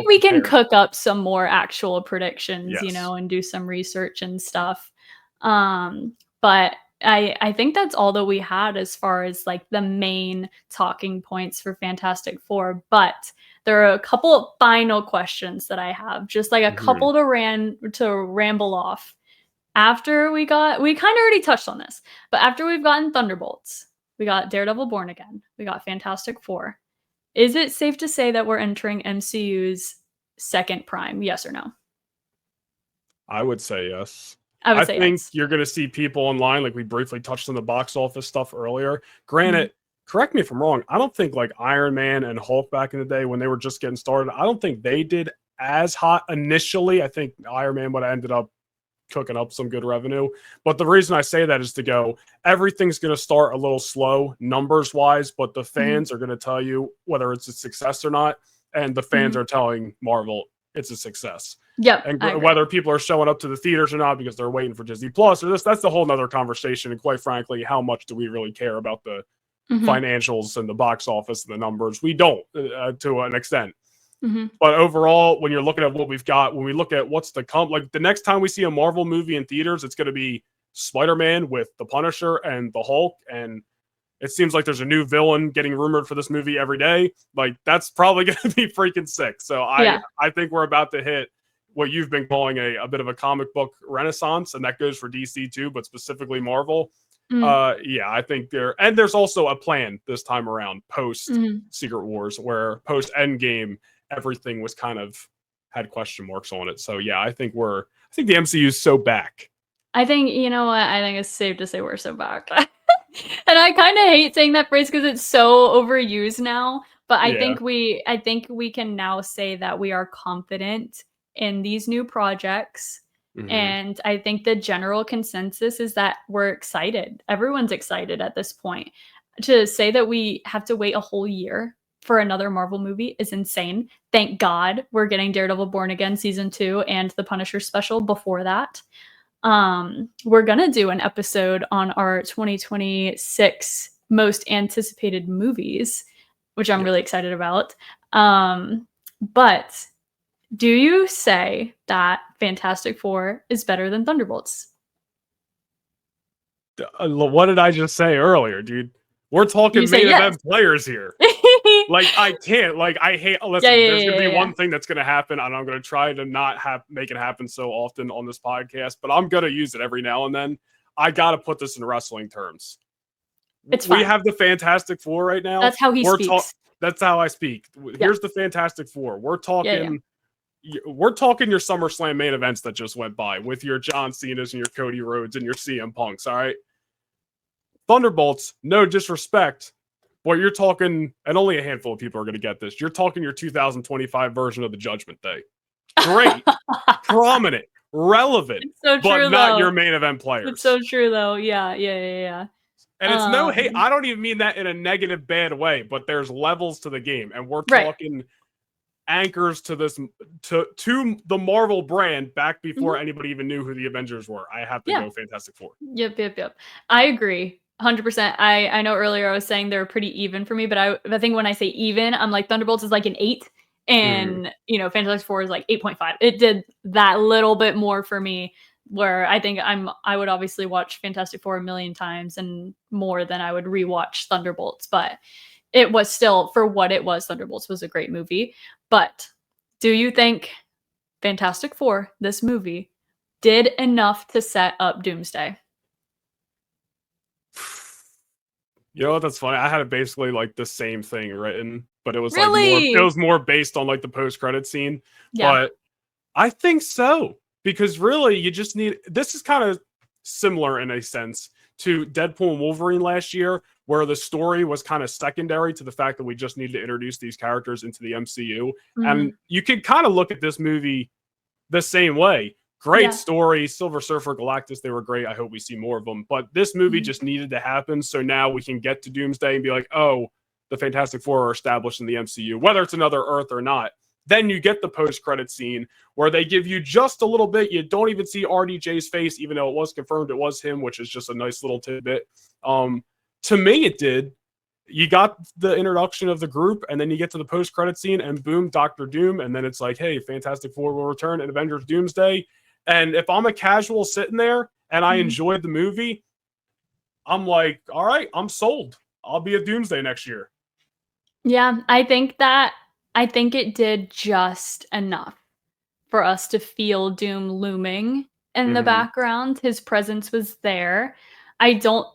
we can cook up some more actual predictions, you know, and do some research and stuff. But I think that's all that we had as far as like the main talking points for Fantastic Four, but there are a couple of final questions that I have, just like a couple to ramble off. After we kind of already touched on this, but after we've gotten Thunderbolts, we got Daredevil Born Again, we got Fantastic Four. Is it safe to say that we're entering MCU's second prime? Yes or no? I would say yes. I think you're going to see people online, like we briefly touched on the box office stuff earlier. Granted, correct me if I'm wrong, I don't think like Iron Man and Hulk back in the day when they were just getting started, I don't think they did as hot initially. I think Iron Man would have ended up cooking up some good revenue. But the reason I say that is to go, everything's going to start a little slow numbers wise, but the fans are going to tell you whether it's a success or not. And the fans are telling Marvel it's a success. Yep. And whether people are showing up to the theaters or not because they're waiting for Disney Plus or that's a whole nother conversation. And quite frankly, how much do we really care about the financials and the box office and the numbers? We don't to an extent. But overall, when you're looking at what we've got, when we look at what's to come, like the next time we see a Marvel movie in theaters, it's going to be Spider-Man with the Punisher and the Hulk. And it seems like there's a new villain getting rumored for this movie every day. Like that's probably going to be freaking sick. So I think we're about to hit what you've been calling a bit of a comic book renaissance. And that goes for DC too, but specifically Marvel. I think there's also a plan this time around post Secret Wars where post Endgame, everything was kind of had question marks on it. So yeah, I think the MCU is so back. I think, you know what? I think it's safe to say we're so back. And I kind of hate saying that phrase because it's so overused now. But I think we can now say that we are confident in these new projects. Mhm. And I think the general consensus is that we're excited. Everyone's excited at this point. To say that we have to wait a whole year for another Marvel movie is insane. Thank God we're getting Daredevil Born Again season 2 and the Punisher special before that. We're gonna do an episode on our 2026 most anticipated movies, which I'm really excited about. But do you say that Fantastic Four is better than Thunderbolts? What did I just say earlier, dude? We're talking main event players here. Like, I can't. Like, I hate. Listen, there's gonna be one thing that's gonna happen, and I'm gonna try to not make it happen so often on this podcast, but I'm gonna use it every now and then. I gotta put this in wrestling terms. We have the Fantastic Four right now. That's how he speaks. That's how I speak. Here's the Fantastic Four. We're talking. We're talking your SummerSlam main events that just went by with your John Cena's and your Cody Rhodes and your CM Punks. All right. Thunderbolts, no disrespect, but you're talking, and only a handful of people are going to get this. You're talking your 2025 version of the Judgment Day. Great, prominent, relevant, but not your main event players. It's so true, though. Yeah. And it's no hate. I don't even mean that in a negative, bad way, but there's levels to the game, and we're talking anchors to this to the Marvel brand back before anybody even knew who the Avengers were. I have to go Fantastic Four. Yep. I agree. 100%. I know earlier I was saying they're pretty even for me, but I think when I say even, I'm like Thunderbolts is like an 8 and Fantastic Four is like 8.5. It did that little bit more for me, where I think I would obviously watch Fantastic Four a million times and more than I would rewatch Thunderbolts, but it was still, for what it was, Thunderbolts was a great movie. But do you think Fantastic Four, this movie, did enough to set up Doomsday? You know what? That's funny. I had it basically like the same thing written, but it was like it was more based on like the post-credit scene. Yeah. But I think so, because really you just need, this is kind of similar in a sense to Deadpool and Wolverine last year, where the story was kind of secondary to the fact that we just needed to introduce these characters into the MCU. And you can kind of look at this movie the same way. Great story. Silver Surfer, Galactus, they were great. I hope we see more of them. But this movie just needed to happen, so now we can get to Doomsday and be like, oh, the Fantastic Four are established in the MCU, whether it's another Earth or not. Then you get the post-credit scene where they give you just a little bit. You don't even see RDJ's face, even though it was confirmed it was him, which is just a nice little tidbit. To me, it did. You got the introduction of the group, and then you get to the post-credit scene, and boom, Doctor Doom, and then it's like, hey, Fantastic Four will return in Avengers Doomsday. And if I'm a casual sitting there and I enjoyed the movie, I'm like, all right, I'm sold. I'll be at Doomsday next year. Yeah, I think it did just enough for us to feel Doom looming in the background. His presence was there. I don't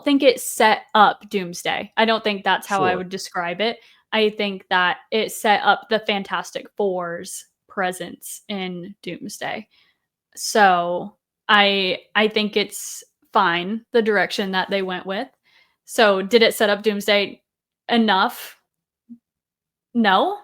think it set up Doomsday. I don't think that's how I would describe it. I think that it set up the Fantastic Four's presence in Doomsday. So I think it's fine, the direction that they went with. So did it set up Doomsday enough? No.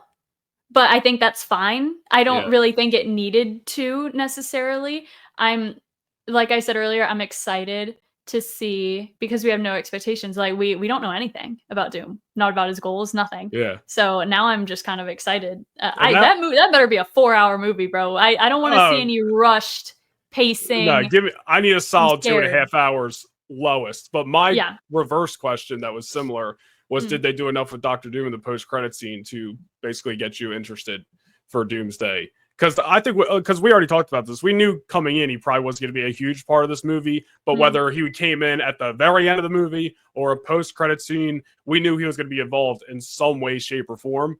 But I think that's fine. I don't really think it needed to necessarily. Like I said earlier, I'm excited to see, because we have no expectations. Like we don't know anything about Doom, not about his goals, nothing. Yeah. So now I'm just kind of excited. That better be a 4-hour movie, bro. I don't want to see any rushed pacing. No, I need a solid 2.5 hours lowest. But my reverse question that was similar was, did they do enough with Doctor Doom in the post-credit scene to basically get you interested for Doomsday? Because I think, because we already talked about this, we knew coming in he probably wasn't going to be a huge part of this movie, but whether he came in at the very end of the movie or a post-credit scene, we knew he was going to be involved in some way, shape, or form.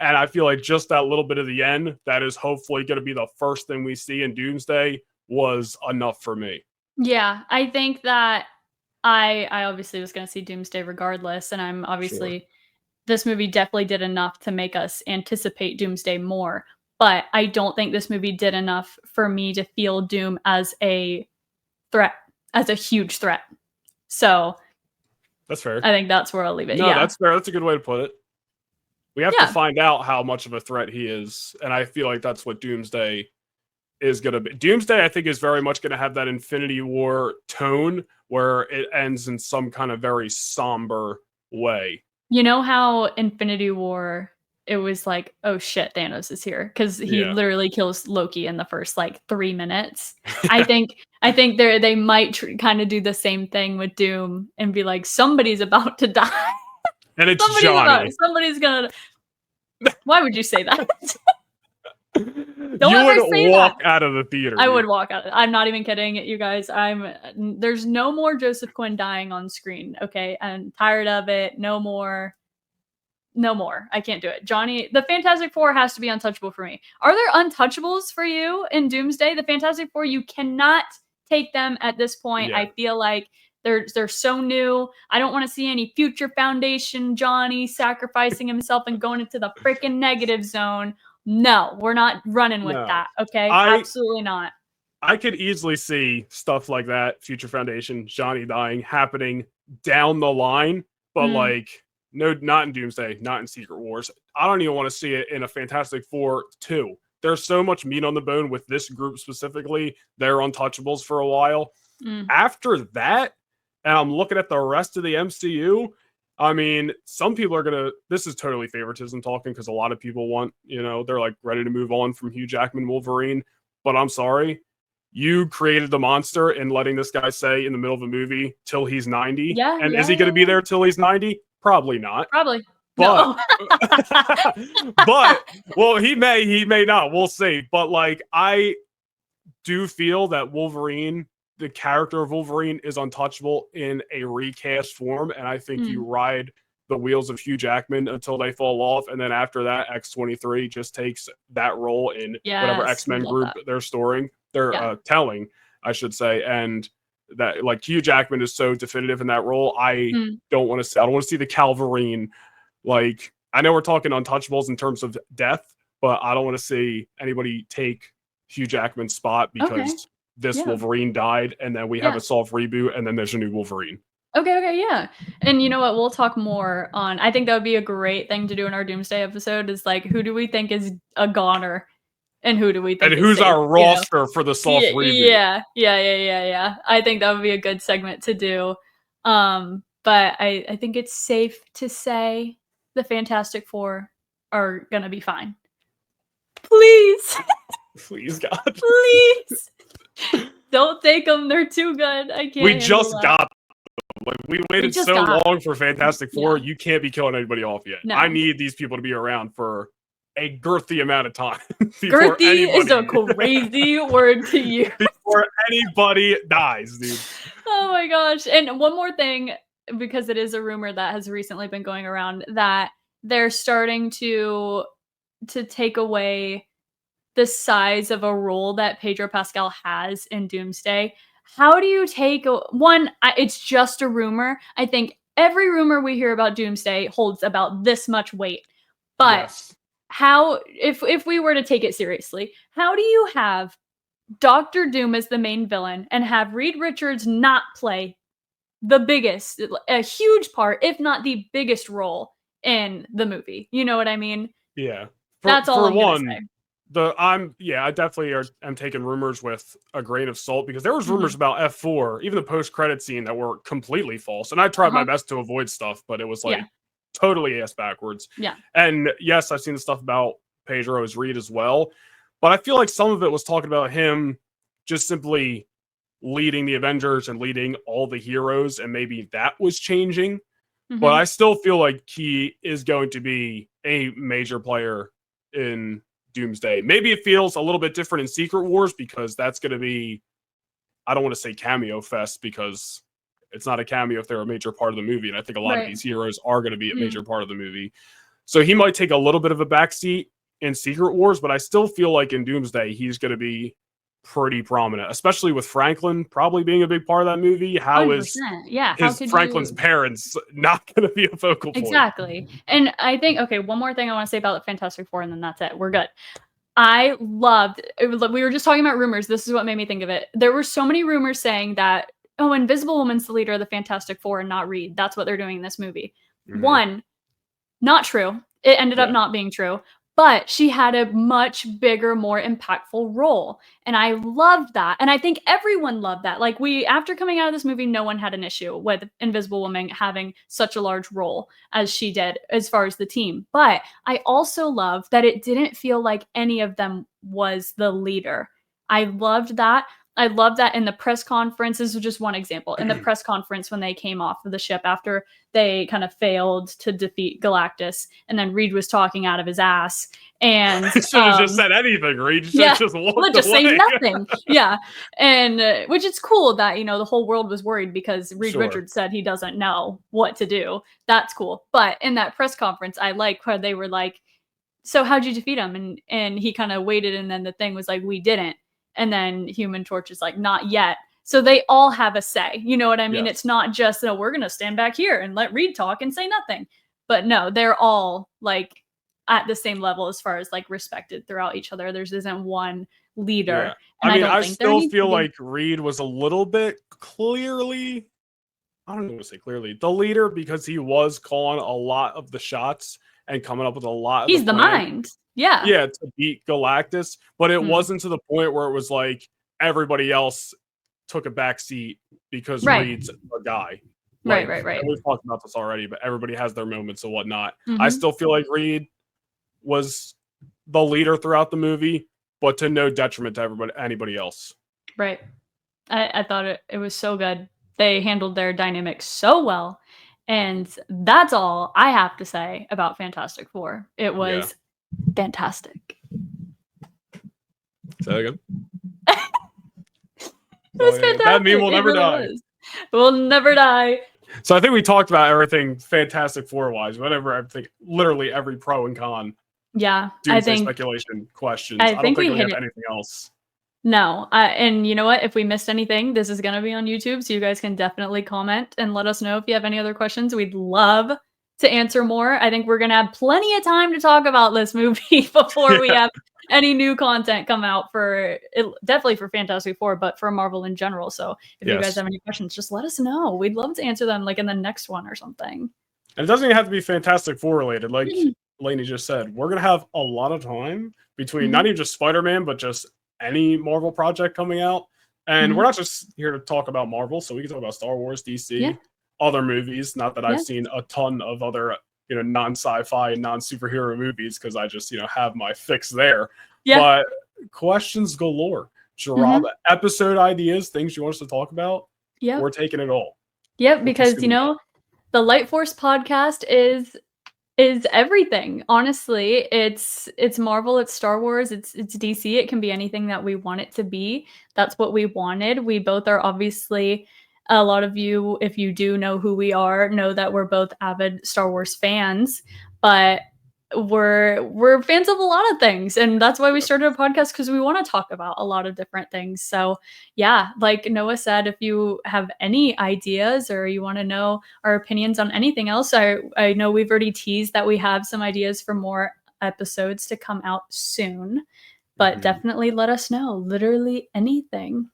And I feel like just that little bit of the end, that is hopefully going to be the first thing we see in Doomsday, was enough for me. Yeah, I think that I obviously was going to see Doomsday regardless, and I'm obviously, this movie definitely did enough to make us anticipate Doomsday more. but I don't think this movie did enough for me to feel Doom as a threat, as a huge threat. So that's fair. I think that's where I'll leave it. No, yeah, that's fair. That's a good way to put it. We have to find out how much of a threat he is, and I feel like that's what Doomsday is going to be. Doomsday, I think, is very much going to have that Infinity War tone where it ends in some kind of very somber way. You know how Infinity War, it was like, oh shit, Thanos is here, because he literally kills Loki in the first like 3 minutes. I think they might kind of do the same thing with Doom and be like, somebody's about to die, and it's Johnny. Somebody's gonna. Why would you say that? You would walk out of the theater. I would walk out. I'm not even kidding, you guys. There's no more Joseph Quinn dying on screen. Okay, I'm tired of it. No more. I can't do it. Johnny, the Fantastic Four has to be untouchable for me. Are there untouchables for you in Doomsday? The Fantastic Four, you cannot take them at this point. Yeah. I feel like they're so new. I don't want to see any future Foundation Johnny sacrificing himself and going into the freaking negative zone. No, we're not running with that. Okay, absolutely not. I could easily see stuff like that, Future Foundation, Johnny dying, happening down the line, but like, no, not in Doomsday, not in Secret Wars. I don't even want to see it in a Fantastic Four 2. There's so much meat on the bone with this group specifically. They're untouchables for a while. After that, and I'm looking at the rest of the MCU, I mean, some people are going to, this is totally favoritism talking, because a lot of people want, they're like ready to move on from Hugh Jackman Wolverine. But I'm sorry, you created the monster and letting this guy say in the middle of a movie till he's 90. Is he going to be there till he's 90? Probably not. Probably. But, but, well, he may not. We'll see. But like, I do feel that Wolverine, the character of Wolverine, is untouchable in a recast form, and I think you ride the wheels of Hugh Jackman until they fall off, and then after that, X-23 just takes that role in whatever X-Men group they're telling, I should say, and that like Hugh Jackman is so definitive in that role. I don't want to see the Calverine. Like, I know we're talking untouchables in terms of death, but I don't want to see anybody take Hugh Jackman's spot because this Wolverine died, and then we have a soft reboot, and then there's a new Wolverine. Okay, yeah. And you know what? We'll talk more on, I think that would be a great thing to do in our Doomsday episode, is like, who do we think is a goner? And who do we think and who's safe, our roster for the soft reboot? Yeah. I think that would be a good segment to do. But I think it's safe to say the Fantastic Four are gonna be fine. Please. Please, God. Please. Don't take them. They're too good. I can't. We just got them. Like, we waited so long for Fantastic Four. You can't be killing anybody off yet. No. I need these people to be around for a girthy amount of time. Girthy is a crazy word to use. Before anybody dies, dude. Oh my gosh. And one more thing, because it is a rumor that has recently been going around, that they're starting to take away the size of a role that Pedro Pascal has in Doomsday. How do you take it's just a rumor. I think every rumor we hear about Doomsday holds about this much weight. But how, if we were to take it seriously, how do you have Doctor Doom as the main villain and have Reed Richards not play the biggest, a huge part, if not the biggest role in the movie? You know what I mean? Yeah. That's all I'm gonna say. I definitely am taking rumors with a grain of salt, because there was rumors about F4, even the post-credit scene, that were completely false. And I tried my best to avoid stuff, but it was like totally ass backwards. Yeah. And yes, I've seen the stuff about Pedro as Reed as well, but I feel like some of it was talking about him just simply leading the Avengers and leading all the heroes, and maybe that was changing. But I still feel like he is going to be a major player in Doomsday. Maybe it feels a little bit different in Secret Wars, because that's going to be, I don't want to say cameo fest, because it's not a cameo if they're a major part of the movie. And I think a lot of these heroes are going to be a major part of the movie. So he might take a little bit of a backseat in Secret Wars, but I still feel like in Doomsday, he's going to be pretty prominent, especially with Franklin probably being a big part of that movie. How 100%. Is Franklin's parents not going to be a focal point? Exactly. And I think, one more thing I want to say about the Fantastic Four, and then that's it. We're good. I loved it. We were just talking about rumors. This is what made me think of it. There were so many rumors saying that, oh, Invisible Woman's the leader of the Fantastic Four and not Reed. That's what they're doing in this movie. One, not true. It ended up not being true. But she had a much bigger, more impactful role. And I loved that. And I think everyone loved that. Like, after coming out of this movie, no one had an issue with Invisible Woman having such a large role as she did as far as the team. But I also loved that it didn't feel like any of them was the leader. I loved that. I love that in the press conference. This is just one example. In the press conference when they came off of the ship after they kind of failed to defeat Galactus, and then Reed was talking out of his ass. And should have just said anything, Reed. Should have just walked just away. say nothing. Yeah. And which is cool that, the whole world was worried because Reed Richards said he doesn't know what to do. That's cool. But in that press conference, I like where they were like, so how'd you defeat him? And he kind of waited, and then the thing was like, we didn't. And then Human Torch is like, not yet. So they all have a say. You know what I mean? Yes. It's not just, we're going to stand back here and let Reed talk and say nothing. But no, they're all like at the same level as far as like respected throughout each other. There isn't one leader. Yeah. And I still feel like Reed was a little bit clearly, I don't know what to say clearly, the leader, because he was calling a lot of the shots and coming up with a lot of He's the mind. Yeah. Yeah, to beat Galactus. But it wasn't to the point where it was like everybody else took a back seat because Reed's a guy. Like, right. And we've talked about this already, but everybody has their moments and whatnot. I still feel like Reed was the leader throughout the movie, but to no detriment to anybody else. Right. I thought it was so good. They handled their dynamic so well. And that's all I have to say about Fantastic Four. It was fantastic. Say that again. It was fantastic. That meme will never die. We'll never die. So I think we talked about everything Fantastic Four-wise. Whatever, I think literally every pro and con. Yeah. Doomsday speculation questions. I don't think we have anything else. No. And you know what? If we missed anything, this is going to be on YouTube, so you guys can definitely comment and let us know if you have any other questions. We'd love to answer more. I think we're going to have plenty of time to talk about this movie before we have any new content come out definitely for Fantastic Four, but for Marvel in general. So if you guys have any questions, just let us know. We'd love to answer them like in the next one or something. And it doesn't even have to be Fantastic Four related. Like Laney just said, we're going to have a lot of time between not even just Spider-Man, but just any Marvel project coming out. And we're not just here to talk about Marvel, so we can talk about Star Wars, DC, other movies. Not that I've seen a ton of other non-sci-fi and non-superhero movies, because I just have my fix there. But questions galore. Drop episode ideas, things you want us to talk about. We're taking it all. Because the Lightforce podcast is everything. Honestly, it's Marvel, it's Star Wars, it's DC. It can be anything that we want it to be. That's what we wanted. We both are obviously, a lot of you, if you do know who we are, know that we're both avid Star Wars fans, but we're fans of a lot of things, and that's why we started a podcast, because we want to talk about a lot of different things. So like Noah said, if you have any ideas or you want to know our opinions on anything else, I know we've already teased that we have some ideas for more episodes to come out soon, but definitely let us know. Literally anything.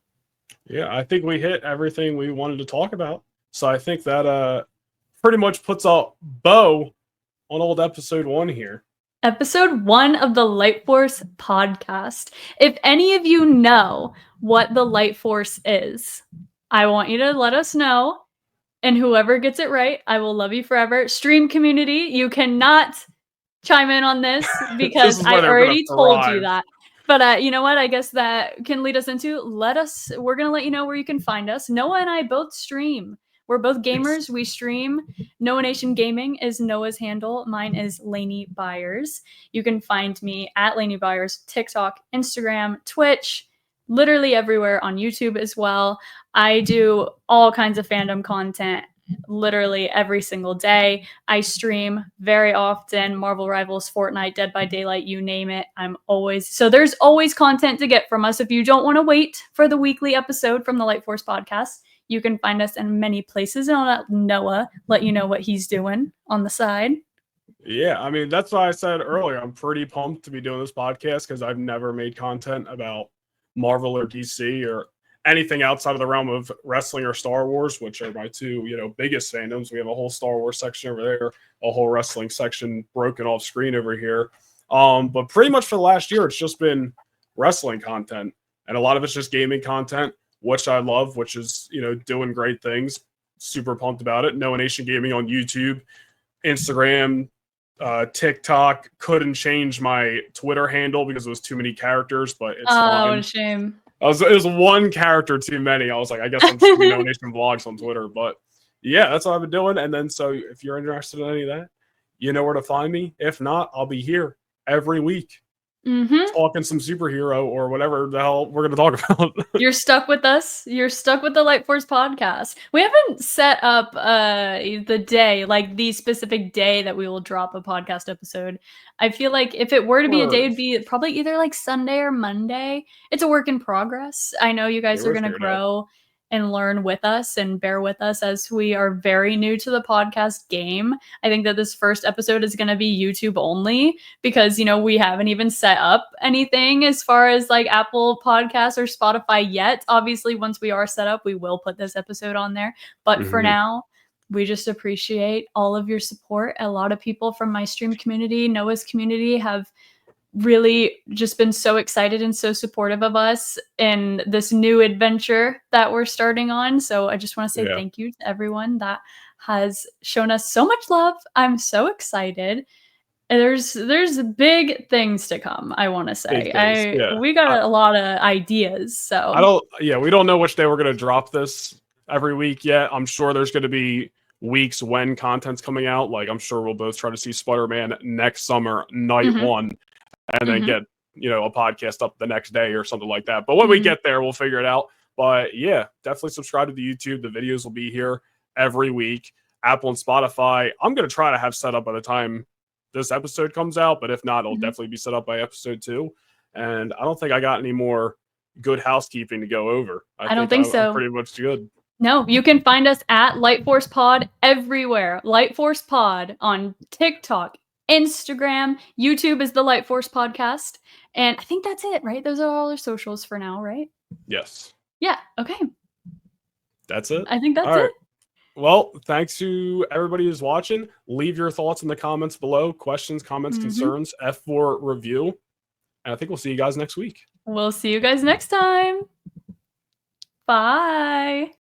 I think we hit everything we wanted to talk about, so I think that pretty much puts a bow on old episode 1 here. Episode 1 of the Lightforce podcast. If any of you know what the Lightforce is, I want you to let us know. And whoever gets it right, I will love you forever. Stream community, you cannot chime in on this because I already told you that. But you know what? I guess that can lead us into, we're going to let you know where you can find us. Noah and I both stream. We're both gamers. We stream. Noah Nation Gaming is Noah's handle. Mine is Laney Byers. You can find me at Laney Byers, TikTok, Instagram, Twitch, literally everywhere, on YouTube as well. I do all kinds of fandom content literally every single day. I stream very often. Marvel Rivals, Fortnite, Dead by Daylight, you name it. So there's always content to get from us. If you don't want to wait for the weekly episode from the Lightforce podcast, you can find us in many places, and I'll let Noah let you know what he's doing on the side. Yeah, I mean, that's why I said earlier, I'm pretty pumped to be doing this podcast because I've never made content about Marvel or DC or anything outside of the realm of wrestling or Star Wars, which are my two, biggest fandoms. We have a whole Star Wars section over there, a whole wrestling section broken off screen over here. But pretty much for the last year, it's just been wrestling content, and a lot of it's just gaming content, which I love, which is, doing great things. Super pumped about it. Noah Nation Gaming on YouTube, Instagram, TikTok. Couldn't change my Twitter handle because it was too many characters, but it's fine. What a shame. It was one character too many. I was like, I guess I'm just doing Nation Vlogs on Twitter. But yeah, that's what I've been doing. And then, so if you're interested in any of that, you know where to find me. If not, I'll be here every week talking some superhero or whatever the hell we're going to talk about. You're stuck with us. You're stuck with the Lightforce podcast. We haven't set up the day, like the specific day that we will drop a podcast episode. I feel like if it were to be a day, it'd be probably either like Sunday or Monday. It's a work in progress. I know you guys are going to grow and learn with us and bear with us as we are very new to the podcast game. I think that this first episode is going to be YouTube only because, we haven't even set up anything as far as like Apple Podcasts or Spotify yet. Obviously, once we are set up, we will put this episode on there. But for now, we just appreciate all of your support. A lot of people from my stream community, Noah's community, have really just been so excited and so supportive of us in this new adventure that we're starting on. So I just want to say thank you to everyone that has shown us so much love. I'm so excited. There's big things to come, I want to say. We got a lot of ideas. So we don't know which day we're going to drop this every week yet. I'm sure there's going to be weeks when content's coming out. Like, I'm sure we'll both try to see Spider-Man next summer, night one. And then get, a podcast up the next day or something like that. But when we get there, we'll figure it out. But yeah, definitely subscribe to the YouTube. The videos will be here every week. Apple and Spotify, I'm going to try to have set up by the time this episode comes out. But if not, it'll definitely be set up by episode 2. And I don't think I got any more good housekeeping to go over. I don't think so. I'm pretty much good. No, you can find us at Lightforce Pod everywhere. Lightforce Pod on TikTok, Instagram, YouTube is the Lightforce Podcast. And I think that's it, right? Those are all our socials for now, right? Yes. Yeah. Okay. That's it. I think that's it. Well, thanks to everybody who's watching. Leave your thoughts in the comments below. Questions, comments, concerns, F4 review. And I think we'll see you guys next week. We'll see you guys next time. Bye.